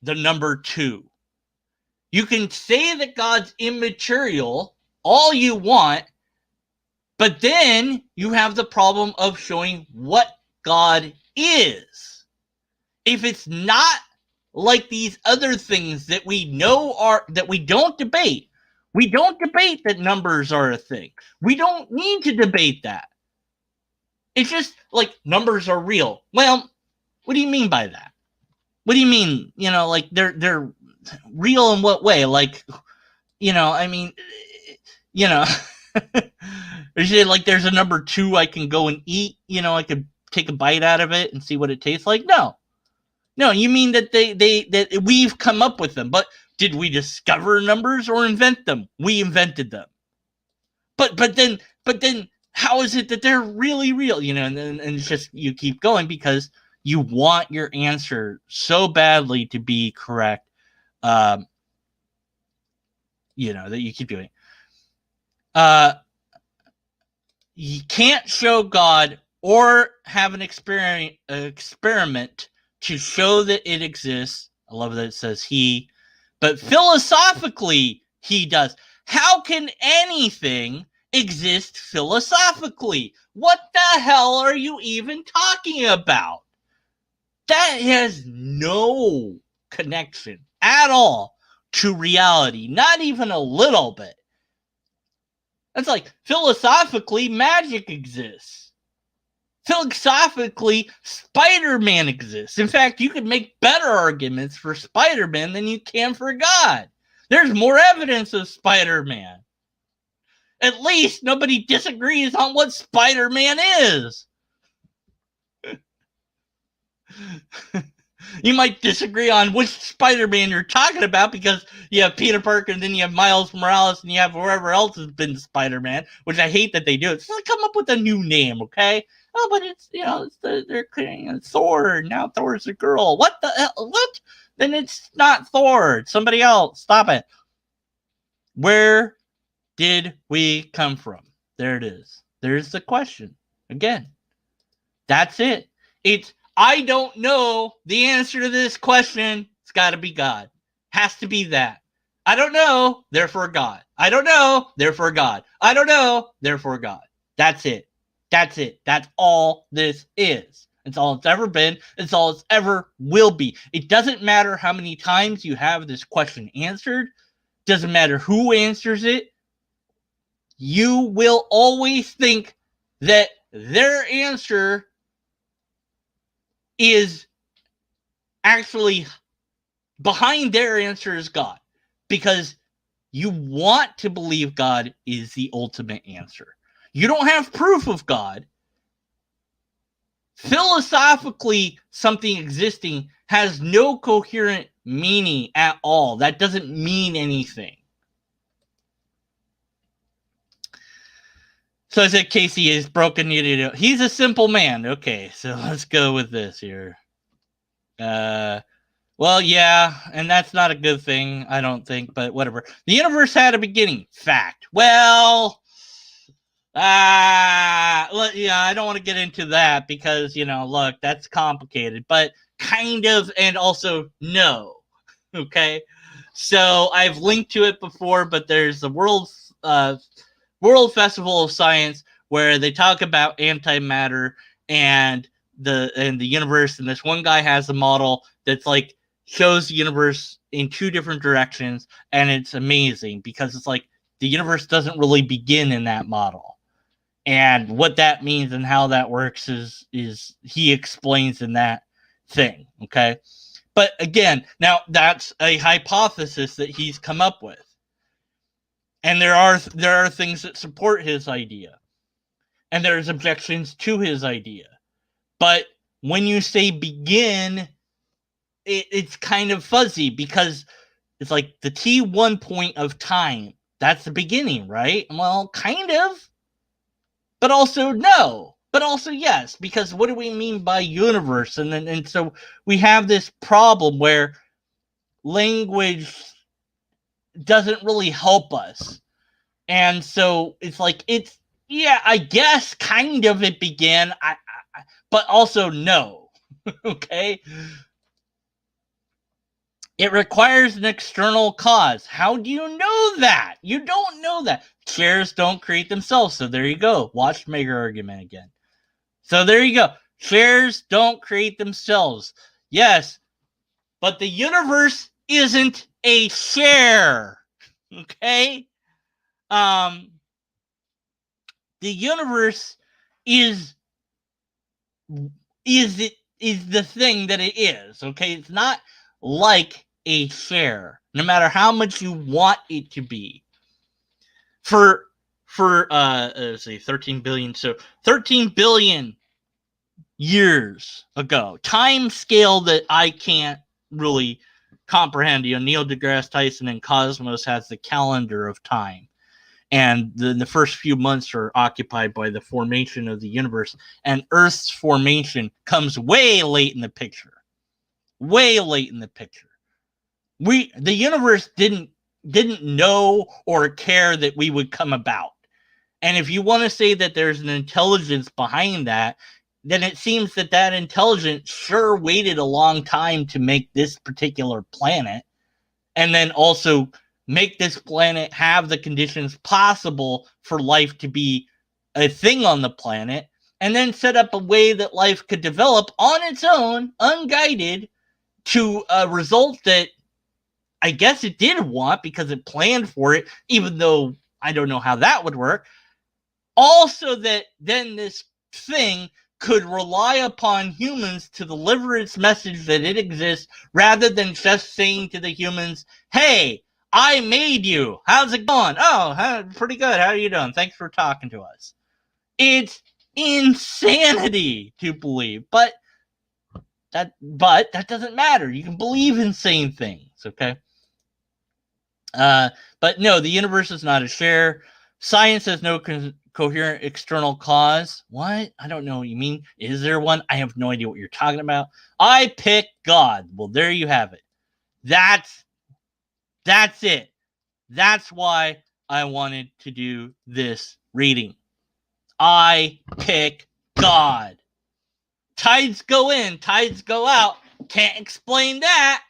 the number 2. You can say that God's immaterial all you want, but then you have the problem of showing what God is. If it's not like these other things that we know are, that we don't debate. We don't debate that numbers are a thing. We don't need to debate that. It's just like numbers are real. Well, what do you mean by that? What do you mean? Like they're real in what way? Like, I mean, is it like there's a number 2 I can go and eat? I could take a bite out of it and see what it tastes like? No, you mean that that we've come up with them. But did we discover numbers or invent them? We invented them. But then how is it that they're really real? And it's just, you keep going because you want your answer so badly to be correct. That you keep doing. You can't show God or have an experiment to show that it exists. I love that it says he, but philosophically he does. How can anything exist philosophically? What the hell are you even talking about? That has no connection at all to reality, not even a little bit. That's like, philosophically, magic exists. Philosophically, Spider-Man exists. In fact, you could make better arguments for Spider-Man than you can for God. There's more evidence of Spider-Man. At least nobody disagrees on what Spider-Man is. You might disagree on which Spider-Man you're talking about because you have Peter Parker and then you have Miles Morales and you have whoever else has been Spider-Man, which I hate that they do. It's like, come up with a new name, okay? Oh, but it's, they're creating Thor, and now Thor's a girl. What the hell? What? Then it's not Thor. It's somebody else. Stop it. Where did we come from? There it is. There's the question. Again. That's it. It's, I don't know the answer to this question. It's got to be God. Has to be that. I don't know, therefore God. I don't know, therefore God. I don't know, therefore God. That's it. That's it. That's all this is. It's all it's ever been. It's all it's ever will be. It doesn't matter how many times you have this question answered. Doesn't matter who answers it. You will always think that their answer is actually behind their answer is God, because you want to believe God is the ultimate answer. You don't have proof of God, Philosophically, something existing has no coherent meaning at all. That doesn't mean anything. So I said Casey is broken. He's a simple man. Okay, so let's go with this here. Well, yeah, and that's not a good thing, I don't think, but whatever. The universe had a beginning. Fact. Well, yeah, I don't want to get into that because, look, that's complicated, but kind of, and also no. Okay? So I've linked to it before, but there's the World Festival of Science where they talk about antimatter and the universe, and this one guy has a model that's like shows the universe in two different directions, and it's amazing because it's like the universe doesn't really begin in that model. And what that means and how that works is he explains in that thing, okay? But again, now that's a hypothesis that he's come up with. And there are things that support his idea. And there's objections to his idea. But when you say begin, it's kind of fuzzy because it's like the T1 point of time. That's the beginning, right? Well, kind of. But also no. But also yes, because what do we mean by universe? And so we have this problem where language doesn't really help us. And so it's like, yeah, I guess kind of it began, but also no. Okay? It requires an external cause. How do you know that? You don't know that. Chairs don't create themselves. So there you go. Watch Maker argument again. So there you go. Chairs don't create themselves. Yes, but the universe isn't a chair. Okay? The universe is the thing that it is. Okay? It's not like a chair, no matter how much you want it to be. For let's see, 13 billion. So 13 billion years ago, time scale that I can't really comprehend. Neil deGrasse Tyson and Cosmos has the calendar of time, and the first few months are occupied by the formation of the universe, and Earth's formation comes way late in the picture. Way late in the picture. The universe didn't know or care that we would come about. And if you want to say that there's an intelligence behind that, then it seems that intelligence sure waited a long time to make this particular planet, and then also make this planet have the conditions possible for life to be a thing on the planet, and then set up a way that life could develop on its own, unguided, to a result that I guess it did want because it planned for it, even though I don't know how that would work. Also that then this thing could rely upon humans to deliver its message that it exists, rather than just saying to the humans, hey, I made you. How's it going? Oh, pretty good. How are you doing? Thanks for talking to us. It's insanity to believe, but that doesn't matter. You can believe insane things, okay? But no, the universe is not a share. Science has no coherent external cause. What? I don't know what you mean. Is there one? I have no idea what you're talking about. I pick God. Well, there you have it. That's it. That's why I wanted to do this reading. I pick God. Tides go in, tides go out. Can't explain that.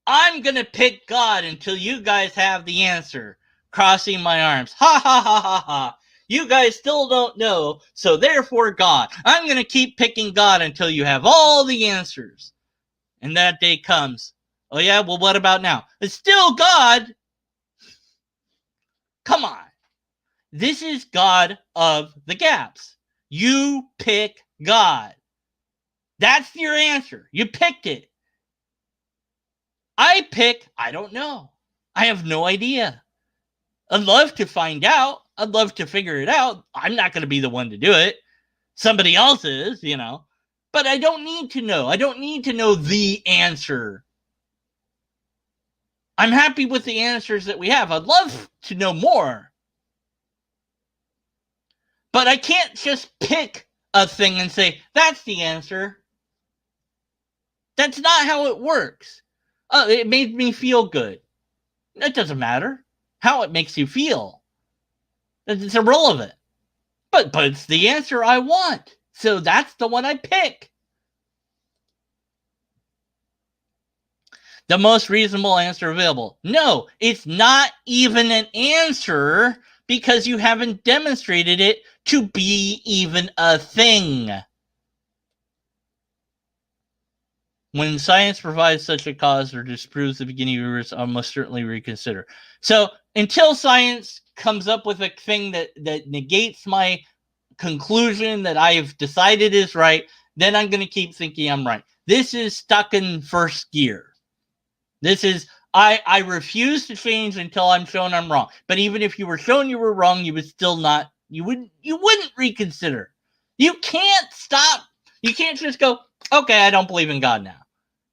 I'm going to pick God until you guys have the answer. Crossing my arms. Ha ha ha ha ha. You guys still don't know, so therefore God. I'm going to keep picking God until you have all the answers. And that day comes. Oh yeah, well what about now? It's still God. Come on. This is God of the gaps. You pick God. That's your answer. You picked it. I don't know. I have no idea. I'd love to find out. I'd love to figure it out. I'm not going to be the one to do it. Somebody else is, but I don't need to know. I don't need to know the answer. I'm happy with the answers that we have. I'd love to know more. But I can't just pick a thing and say, that's the answer. That's not how it works. It made me feel good. It doesn't matter how it makes you feel. It's irrelevant. But it's the answer I want. So that's the one I pick. The most reasonable answer available. No, it's not even an answer because you haven't demonstrated it to be even a thing. When science provides such a cause or disproves the beginning of the universe, I'll most certainly reconsider. So until science comes up with a thing that negates my conclusion that I've decided is right, then I'm going to keep thinking I'm right. This is stuck in first gear. This is, I refuse to change until I'm shown I'm wrong. But even if you were shown you were wrong, you would still not, you wouldn't reconsider. You can't stop. You can't just go, okay, I don't believe in God now.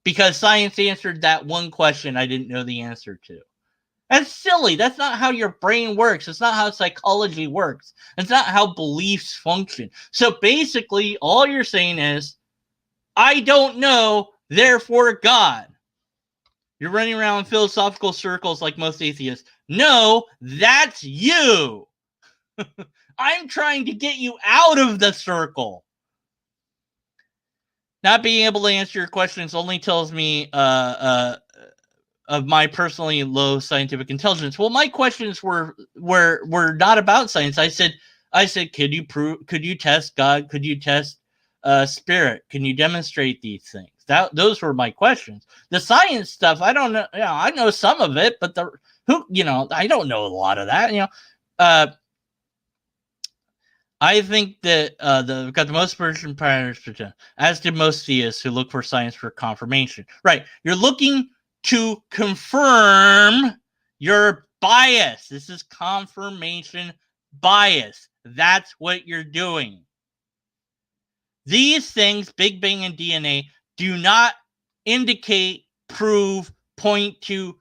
Because science answered that one question I didn't know the answer to. That's silly. That's not how your brain works. It's not how psychology works. It's not how beliefs function. So basically, all you're saying is, I don't know, therefore God. You're running around in philosophical circles like most atheists. No, that's you. I'm trying to get you out of the circle. Not being able to answer your questions only tells me of my personally low scientific intelligence. Well, my questions were not about science. I said, could you test God? Could you test spirit? Can you demonstrate these things? Those were my questions. The science stuff, I don't know. I know some of it, but I don't know a lot of that. I think that got the most version patterns, as did most theists who look for science for confirmation. Right. You're looking to confirm your bias. This is confirmation bias. That's what you're doing. These things, Big Bang and DNA, do not indicate, prove, point to,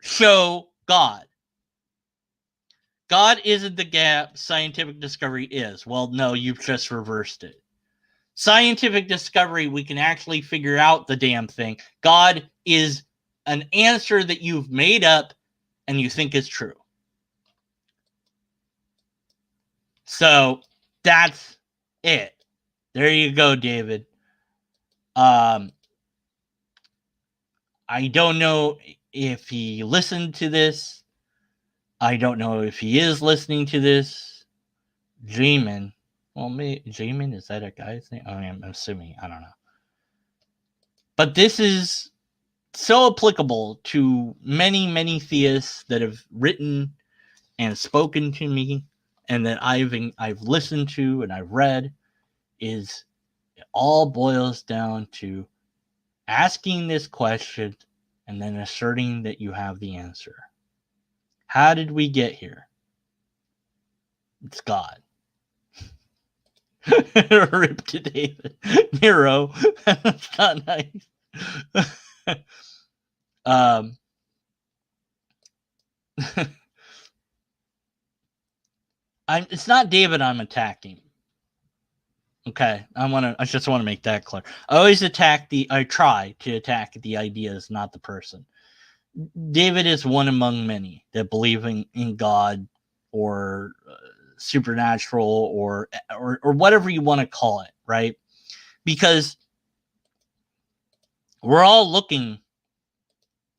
show God. God isn't the gap scientific discovery is. Well, no, you've just reversed it. Scientific discovery, we can actually figure out the damn thing. God is an answer that you've made up and you think is true. So that's it. There you go, David. I don't know if he listened to this. I don't know if he is listening to this. JAMIN. Well, JAMIN, is that a guy's name? I'm assuming. I don't know. But this is so applicable to many, many theists that have written and spoken to me and that I've listened to and I've read. Is it all boils down to asking this question and then asserting that you have the answer. How did we get here? It's God. Rip to David. Nero. That's not nice. It's not David I'm attacking. Okay, I just want to make that clear. I try to attack the ideas, not the person. David is one among many that believe in God or supernatural or whatever you want to call it, right? Because we're all looking,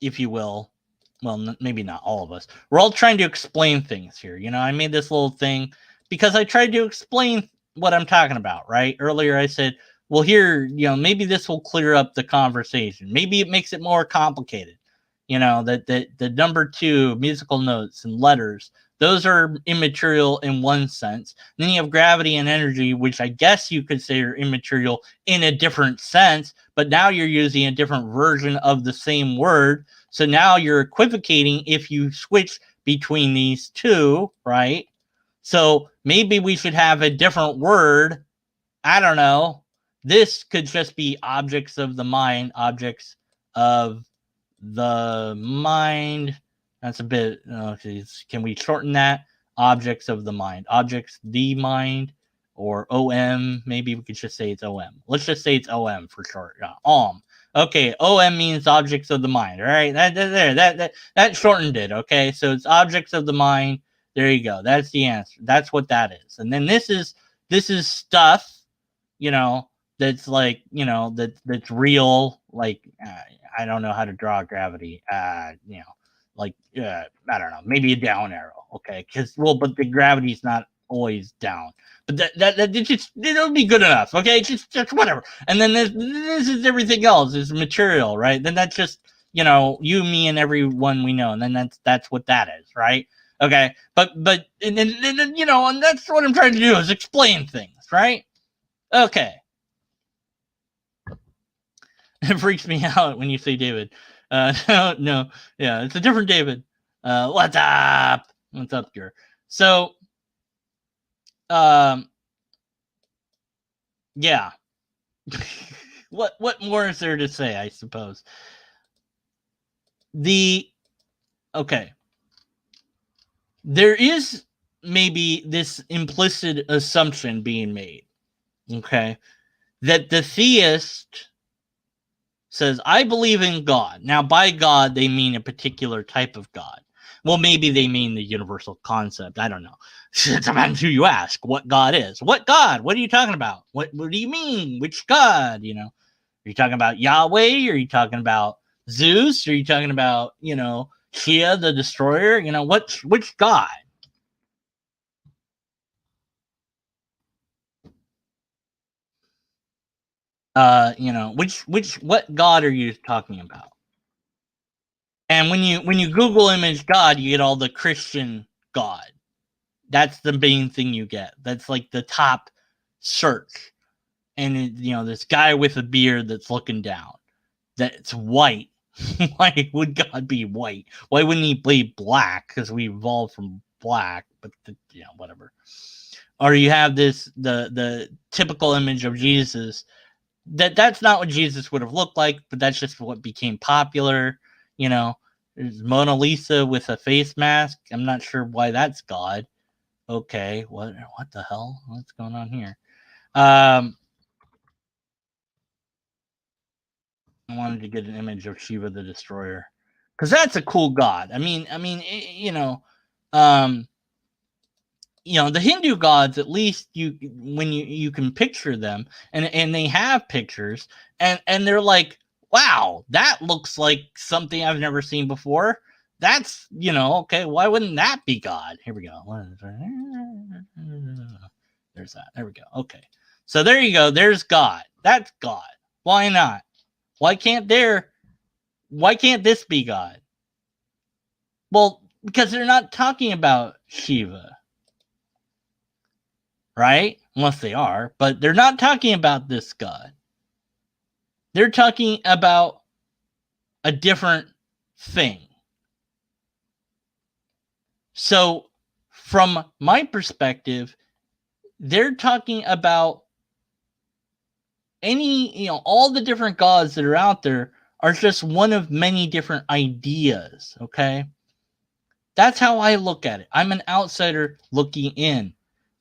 if you will, well, maybe not all of us. We're all trying to explain things here. I made this little thing because I tried to explain what I'm talking about, right? Earlier I said, well, here, maybe this will clear up the conversation. Maybe it makes it more complicated. That the number 2 musical notes and letters, those are immaterial in one sense. Then you have gravity and energy, which I guess you could say are immaterial in a different sense, but now you're using a different version of the same word. So now you're equivocating if you switch between these two, right? So maybe we should have a different word I don't know. This could just be objects of the mind, objects of the mind. That's a bit, can we shorten that? Objects of the mind, objects, the mind, or OM. Maybe we could just say it's OM. Let's just say it's OM for short. Okay, OM means objects of the mind. All right, that shortened it. Okay, so it's objects of the mind. There you go. That's the answer. That's what that is. And then this is stuff, that's like, that's real. Like, I don't know how to draw gravity. Like, I don't know, maybe a down arrow. Okay, but the gravity's not always down. But it'll be good enough. Okay, just whatever. And then this is everything else. Is material, right? Then that's just, you, me, and everyone we know. And then that's what that is, right? Okay, but and that's what I'm trying to do, is explain things, right? Okay. It freaks me out when you say David. No, yeah, it's a different David. What's up? What's up, here? So, yeah. What more is there to say? I suppose. Okay. There is maybe this implicit assumption being made. Okay, that the theist says, I believe in God. Now, by God, they mean a particular type of God. Well, maybe they mean the universal concept. I don't know. It depends who you ask what God is. What God? What are you talking about? What do you mean? Which God? Are you talking about Yahweh? Are you talking about Zeus? Are you talking about, Shia the Destroyer? Which God? What God are you talking about? And when you Google image God, you get all the Christian God. That's the main thing you get. That's like the top search. And this guy with a beard that's looking down. That's white. Why would God be white? Why wouldn't he be black? Because we evolved from black, but whatever. Or you have the typical image of Jesus. That's not what Jesus would have looked like, but that's just what became popular. There's Mona Lisa with a face mask. I'm not sure why that's God. Okay, what the hell? What's going on here? I wanted to get an image of Shiva the Destroyer, because that's a cool god. I mean, the Hindu gods, at least when you can picture them, and they have pictures, and they're like, wow, that looks like something I've never seen before. That's, okay, why wouldn't that be God? Here we go. There's that. There we go. Okay. So there you go. There's God. That's God. Why not? Why can't this be God? Well, because they're not talking about Shiva. Right? Unless they are. But they're not talking about this God. They're talking about a different thing. So, from my perspective, they're talking about all the different gods that are out there are just one of many different ideas, okay? That's how I look at it. I'm an outsider looking in.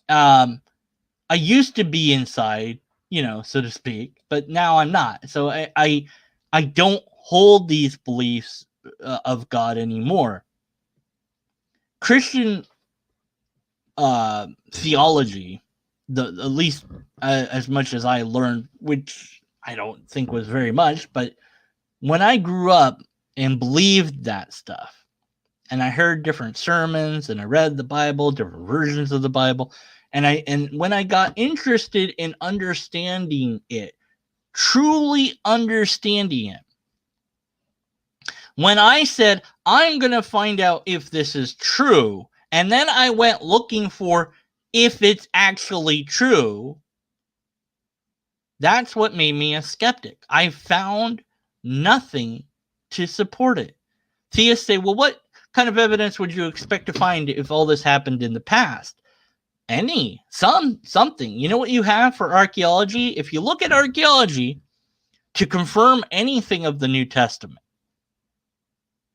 I used to be inside, so to speak, but now I'm not. So I don't hold these beliefs of God anymore. Christian theology, at least as much as I learned, which I don't think was very much, but when I grew up and believed that stuff, and I heard different sermons, and I read the Bible, different versions of the Bible, and when I got interested in understanding it, truly understanding it, when I said, I'm going to find out if this is true, and then I went looking for if it's actually true, that's what made me a skeptic. I found nothing to support it. Theists say, well, what kind of evidence would you expect to find if all this happened in the past? Something. You know what you have for archaeology? If you look at archaeology to confirm anything of the New Testament,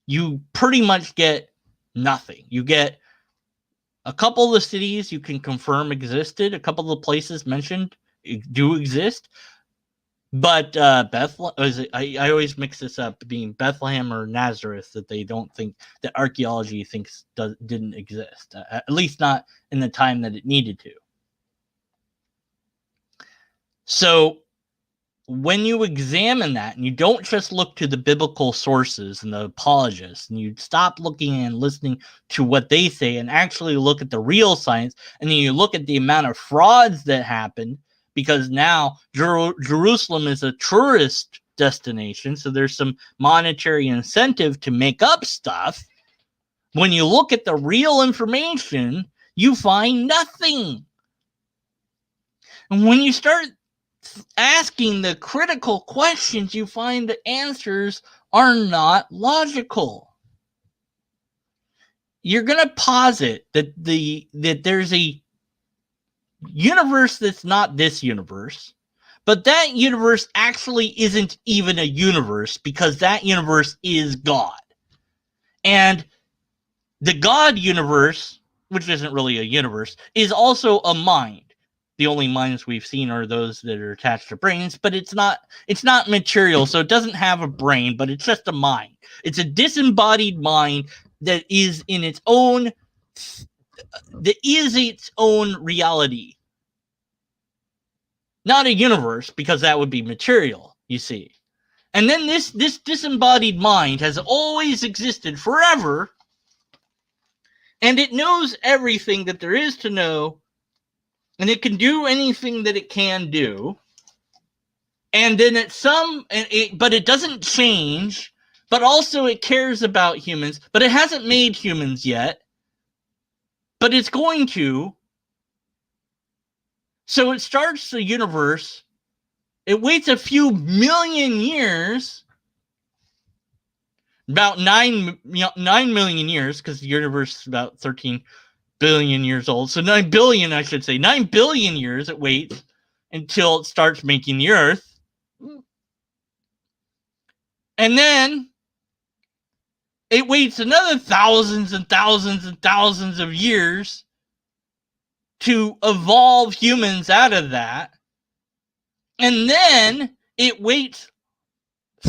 you pretty much get nothing. You get a couple of the cities you can confirm existed, a couple of the places mentioned do exist, but Bethlehem, I always mix this up, being Bethlehem or Nazareth, that they don't think that archaeology thinks didn't exist, at least not in the time that it needed to. So when you examine that, and you don't just look to the biblical sources and the apologists, and you stop looking and listening to what they say and actually look at the real science, and then you look at the amount of frauds that happened, because now Jerusalem is a tourist destination, so there's some monetary incentive to make up stuff. When you look at the real information, you find nothing. And when you start asking the critical questions, you find the answers are not logical. You're going to posit that there's a universe that's not this universe, but that universe actually isn't even a universe, because that universe is God. And the God universe, which isn't really a universe, is also a mind. The only minds we've seen are those that are attached to brains, but it's not material, so it doesn't have a brain, but it's just a mind. It's a disembodied mind that is in its own reality. Not a universe, because that would be material, you see. And then this disembodied mind has always existed forever, and it knows everything that there is to know, and it can do anything that it can do. And then but it doesn't change, but also it cares about humans, but it hasn't made humans yet, but it's going to. So it starts the universe. It waits a few million years, about 9 million years, because the universe is about 13 billion years old. So 9 billion, I should say. 9 billion years it waits until it starts making the Earth. And then it waits another thousands and thousands and thousands of years to evolve humans out of that. And then it waits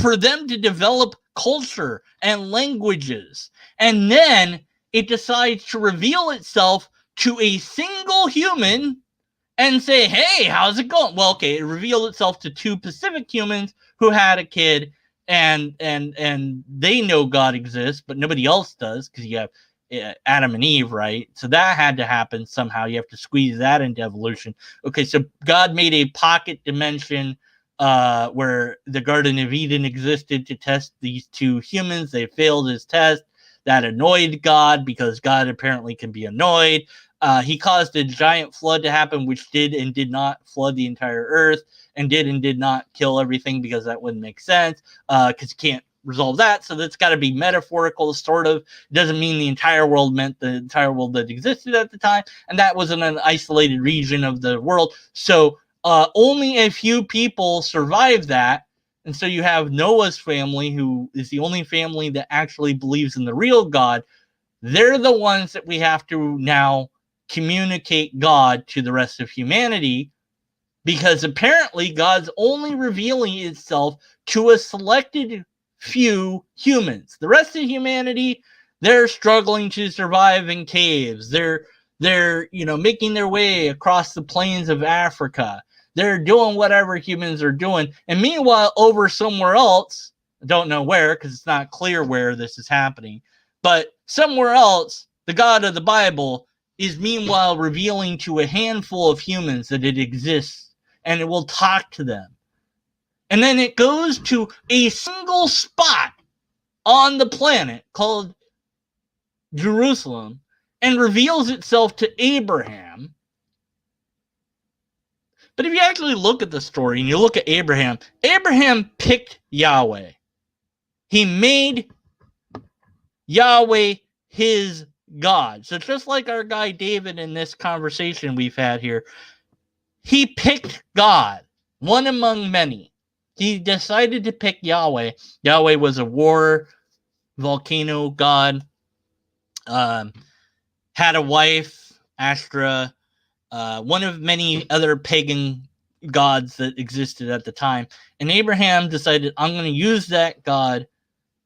for them to develop culture and languages. And then it decides to reveal itself to a single human and say, hey, how's it going? Well, okay, it revealed itself to 2 Pacific humans who had a kid, and they know God exists, but nobody else does, because you have Adam and Eve, right? So that had to happen somehow. You have to squeeze that into evolution. Okay, so God made a pocket dimension where the Garden of Eden existed to test these 2 humans. They failed his test. That annoyed God, because God apparently can be annoyed. He caused a giant flood to happen, which did and did not flood the entire earth, and did not kill everything, because that wouldn't make sense, because you can't resolve that. So that's got to be metaphorical, sort of. It doesn't mean the entire world meant the entire world that existed at the time, and that was in an isolated region of the world. So only a few people survived that. And so you have Noah's family, who is the only family that actually believes in the real God. They're the ones that we have to now communicate God to the rest of humanity, because apparently God's only revealing itself to a selected few humans. The rest of humanity, they're struggling to survive in caves. They're making their way across the plains of Africa. They're doing whatever humans are doing. And meanwhile, over somewhere else, I don't know where, because it's not clear where this is happening, but somewhere else, the God of the Bible is meanwhile revealing to a handful of humans that it exists, and it will talk to them. And then it goes to a single spot on the planet called Jerusalem and reveals itself to Abraham. But if you actually look at the story and you look at Abraham, Abraham picked Yahweh. He made Yahweh his God. So just like our guy David in this conversation we've had here, he picked God, one among many. He decided to pick Yahweh. Yahweh was a war volcano god. Had a wife, Astra, one of many other pagan gods that existed at the time. And Abraham decided, I'm going to use that god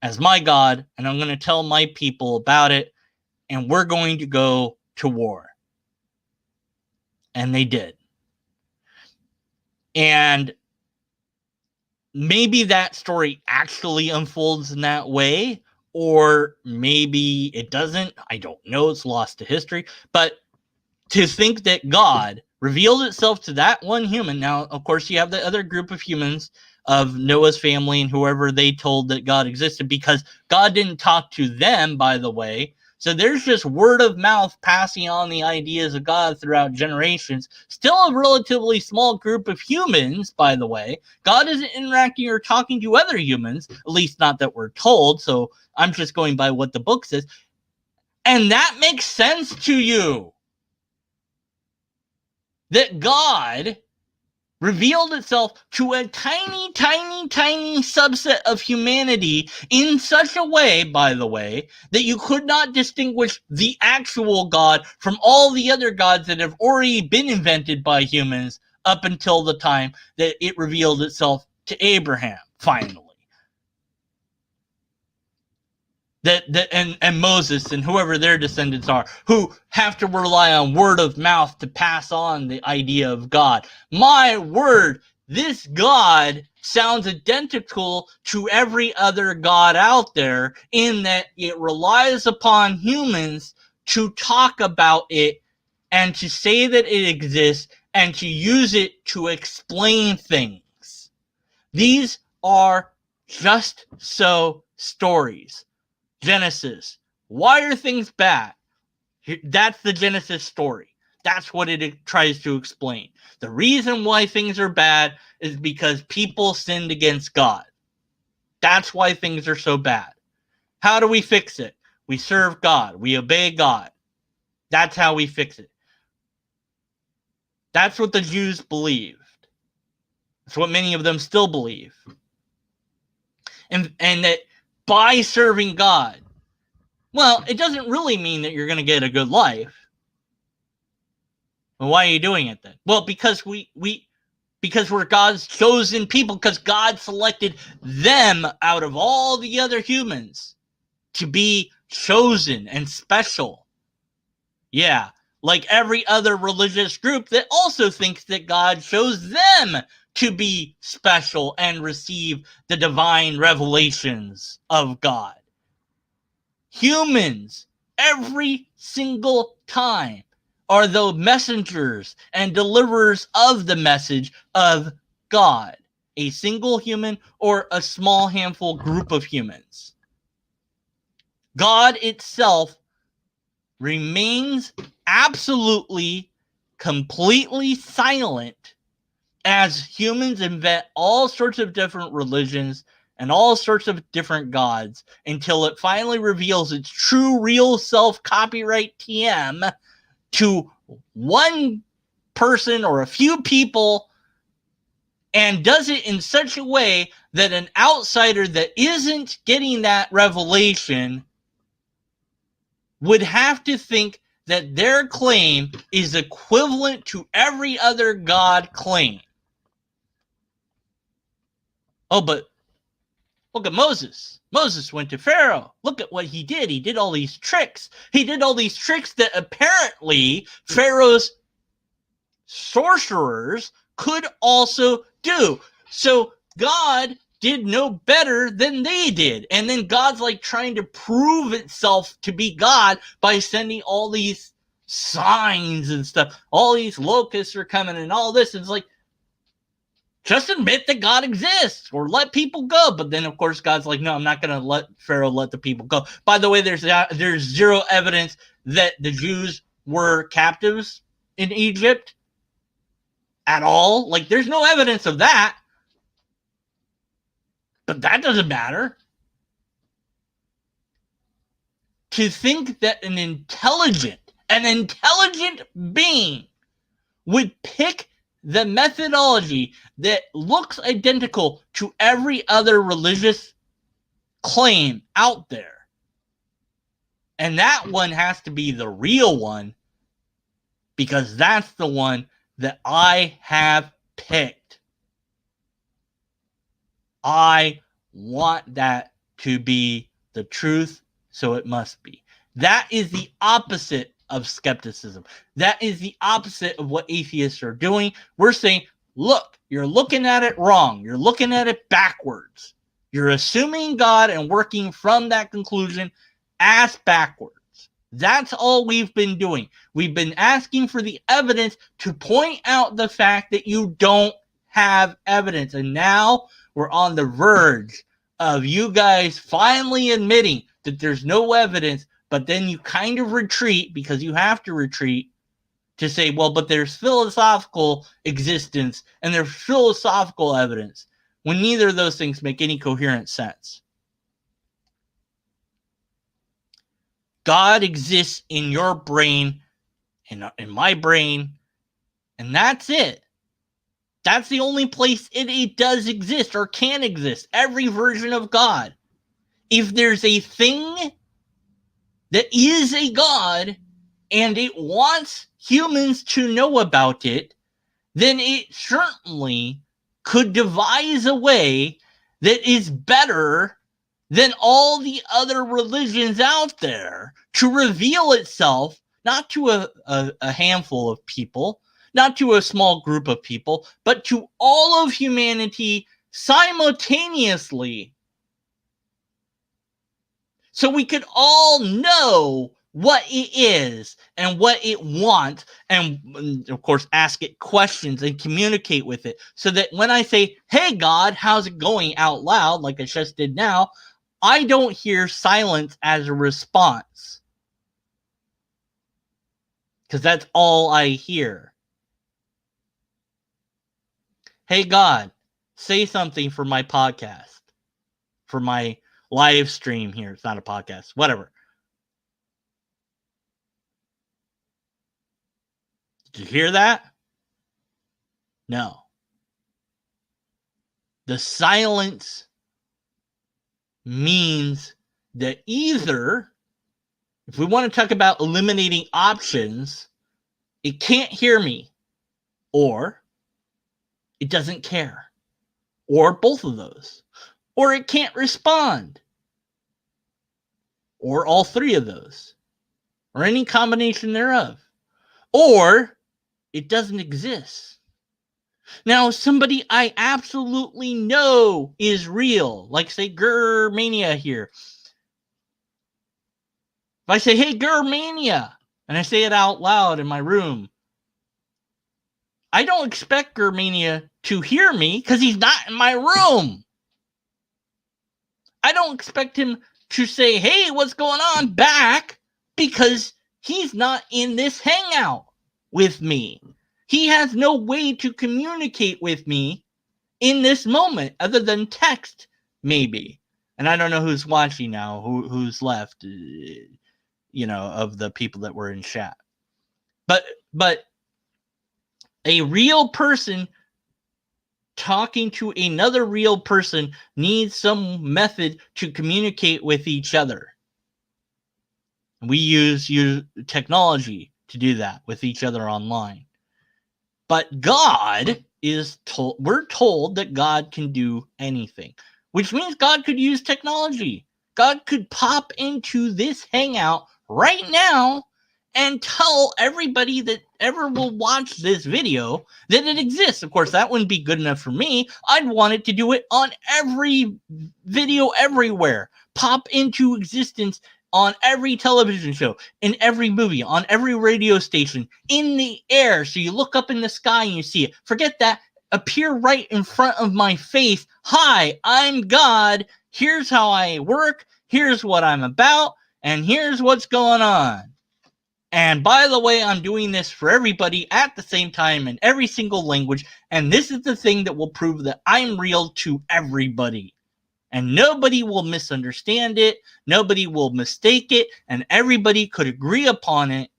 as my God, and I'm going to tell my people about it, and we're going to go to war. And they did. And maybe that story actually unfolds in that way, or maybe it doesn't. I don't know. It's lost to history. But to think that God revealed itself to that one human. Now, of course, you have the other group of humans of Noah's family and whoever they told that God existed, because God didn't talk to them, by the way. So there's just word of mouth passing on the ideas of God throughout generations. Still a relatively small group of humans, by the way. God isn't interacting or talking to other humans, at least not that we're told. So I'm just going by what the book says. And that makes sense to you. That God revealed itself to a tiny, tiny, tiny subset of humanity in such a way, by the way, that you could not distinguish the actual God from all the other gods that have already been invented by humans up until the time that it revealed itself to Abraham, finally. And Moses and whoever their descendants are, who have to rely on word of mouth to pass on the idea of God. My word, this God sounds identical to every other God out there in that it relies upon humans to talk about it and to say that it exists and to use it to explain things. These are just so stories. Genesis. Why are things bad? That's the Genesis story. That's what it tries to explain. The reason why things are bad is because people sinned against God. That's why things are so bad. How do we fix it? We serve God. We obey God. That's how we fix it. That's what the Jews believed. That's what many of them still believe. And that by serving God, well, it doesn't really mean that you're going to get a good life. Well, why are you doing it then? Well, because because we're God's chosen people, because God selected them out of all the other humans to be chosen and special. Yeah, like every other religious group that also thinks that God chose them to be special and receive the divine revelations of God. Humans, every single time, are the messengers and deliverers of the message of God. A single human or a small handful group of humans. God itself remains absolutely, completely silent as humans invent all sorts of different religions and all sorts of different gods until it finally reveals its true, real self, copyright TM, to one person or a few people, and does it in such a way that an outsider that isn't getting that revelation would have to think that their claim is equivalent to every other God claim. Oh, but look at Moses. Moses went to Pharaoh. Look at what he did. He did all these tricks. He did all these tricks that apparently Pharaoh's sorcerers could also do. So God did no better than they did. And then God's like trying to prove itself to be God by sending all these signs and stuff. All these locusts are coming and all this. It's like, just admit that God exists or let people go. But then, of course, God's like, no, I'm not going to let Pharaoh let the people go. By the way, there's zero evidence that the Jews were captives in Egypt at all. Like, there's no evidence of that. But that doesn't matter. to think that an intelligent being would pick the methodology that looks identical to every other religious claim out there. And that one has to be the real one, because that's the one that I have picked. I want that to be the truth, so it must be. That is the opposite of skepticism. That is the opposite of what atheists are doing. We're saying, look, you're looking at it wrong. You're looking at it backwards. You're assuming God and working from that conclusion ass backwards. That's all we've been doing. We've been asking for the evidence to point out the fact that you don't have evidence. And now we're on the verge of you guys finally admitting that there's no evidence, but then you kind of retreat, because you have to retreat, to say, well, but there's philosophical existence and there's philosophical evidence, when neither of those things make any coherent sense. God exists in your brain and in my brain, and that's it. That's the only place it does exist or can exist. Every version of God. If there's a thing that is a God and it wants humans to know about it, then it certainly could devise a way that is better than all the other religions out there to reveal itself, not to a handful of people, not to a small group of people, but to all of humanity simultaneously. So we could all know what it is and what it wants, and of course ask it questions and communicate with it, so that when I say, hey God, how's it going, out loud, like I just did now, I don't hear silence as a response, because that's all I hear. Hey God, say something for my podcast, for my live stream here. It's not a podcast, whatever. Did you hear that? No. The silence means that either, if we want to talk about eliminating options, it can't hear me, or it doesn't care, or both of those, or it can't respond, or all three of those, or any combination thereof, or it doesn't exist. Now, somebody I absolutely know is real, like say Germania here. If I say, hey, Germania, and I say it out loud in my room, I don't expect Germania to hear me because he's not in my room. I don't expect him to say, hey, what's going on, back, because he's not in this hangout with me. He has no way to communicate with me in this moment other than text, maybe. And I don't know who's watching now, who's left, of the people that were in chat. But a real person talking to another real person needs some method to communicate with each other. We use technology to do that with each other online. But God is told, we're told that God can do anything, which means God could use technology. God could pop into this hangout right now and tell everybody that ever will watch this video that it exists. Of course, that wouldn't be good enough for me. I'd want it to do it on every video everywhere. Pop into existence on every television show, in every movie, on every radio station, in the air. So you look up in the sky and you see it. Forget that. Appear right in front of my face. Hi, I'm God. Here's how I work. Here's what I'm about. And here's what's going on. And by the way, I'm doing this for everybody at the same time in every single language. And this is the thing that will prove that I'm real to everybody. And nobody will misunderstand it. Nobody will mistake it. And everybody could agree upon it.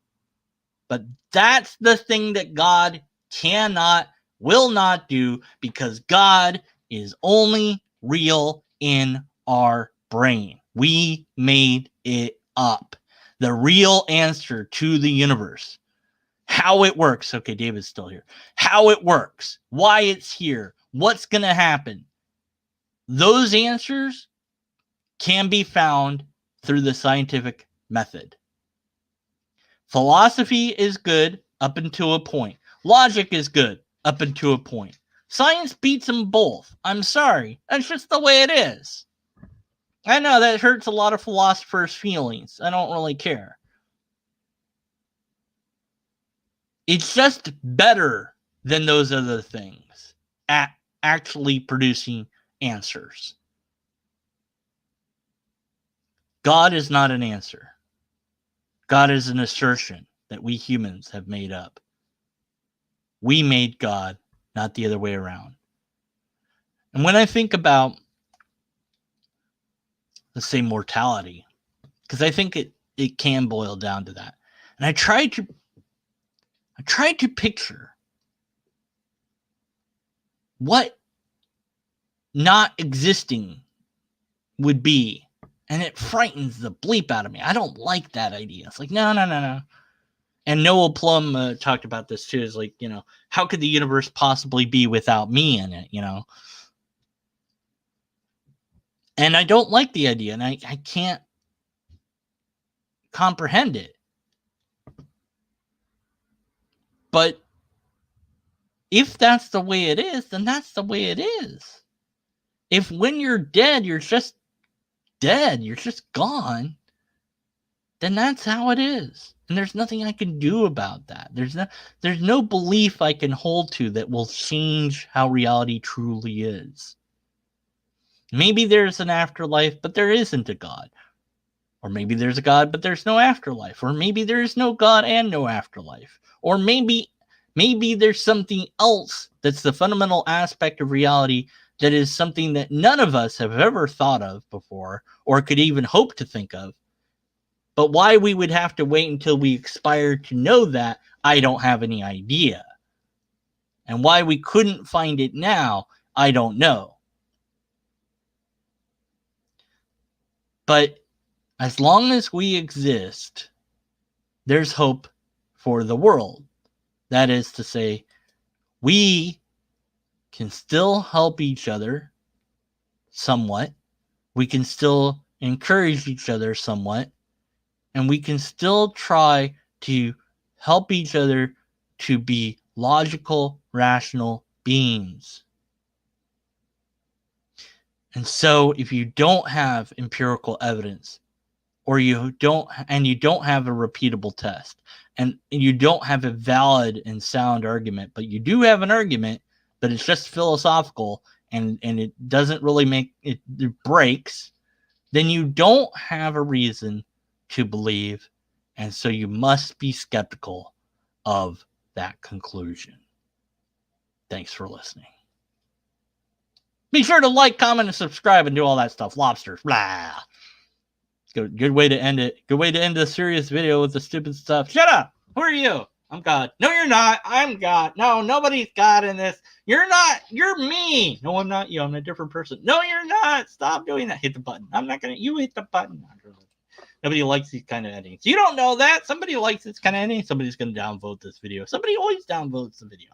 But that's the thing that God cannot, will not do, because God is only real in our brain. We made it up. The real answer to the universe. How it works. Okay, David's still here. How it works. Why it's here. What's going to happen. Those answers can be found through the scientific method. Philosophy is good up until a point. Logic is good up until a point. Science beats them both. I'm sorry. That's just the way it is. I know that hurts a lot of philosophers' feelings. I don't really care. It's just better than those other things at actually producing answers. God is not an answer. God is an assertion that we humans have made up. We made God, not the other way around. And when I think about, let's say, mortality, because I think it can boil down to that. And I tried to picture what not existing would be. And it frightens the bleep out of me. I don't like that idea. It's like, no. And Noah Plum talked about this too. Is like, how could the universe possibly be without me in it, And I don't like the idea, and I can't comprehend it. But if that's the way it is, then that's the way it is. If when you're dead, you're just dead, you're just gone, then that's how it is. And there's nothing I can do about that. There's no belief I can hold to that will change how reality truly is. Maybe there's an afterlife, but there isn't a God. Or maybe there's a God, but there's no afterlife. Or maybe there is no God and no afterlife. Or maybe there's something else that's the fundamental aspect of reality that is something that none of us have ever thought of before or could even hope to think of. But why we would have to wait until we expire to know that, I don't have any idea. And why we couldn't find it now, I don't know. But as long as we exist, there's hope for the world. That is to say, we can still help each other somewhat. We can still encourage each other somewhat. And we can still try to help each other to be logical, rational beings. And so if you don't have empirical evidence, or you don't have a repeatable test, and you don't have a valid and sound argument, but you do have an argument, but it's just philosophical and it doesn't really make it breaks, then you don't have a reason to believe, and so you must be skeptical of that conclusion. Thanks for listening. Be sure to like, comment, and subscribe and do all that stuff. Lobsters, blah. Good way to end it. Good way to end a serious video with the stupid stuff. Shut up! Who are you? I'm God. No, you're not. I'm God. No, nobody's God in this. You're not. You're me. No, I'm not you. I'm a different person. No, you're not. Stop doing that. Hit the button. I'm not gonna. You hit the button. Nobody likes these kind of endings. You don't know that. Somebody likes this kind of ending. Somebody's gonna downvote this video. Somebody always downvotes the video.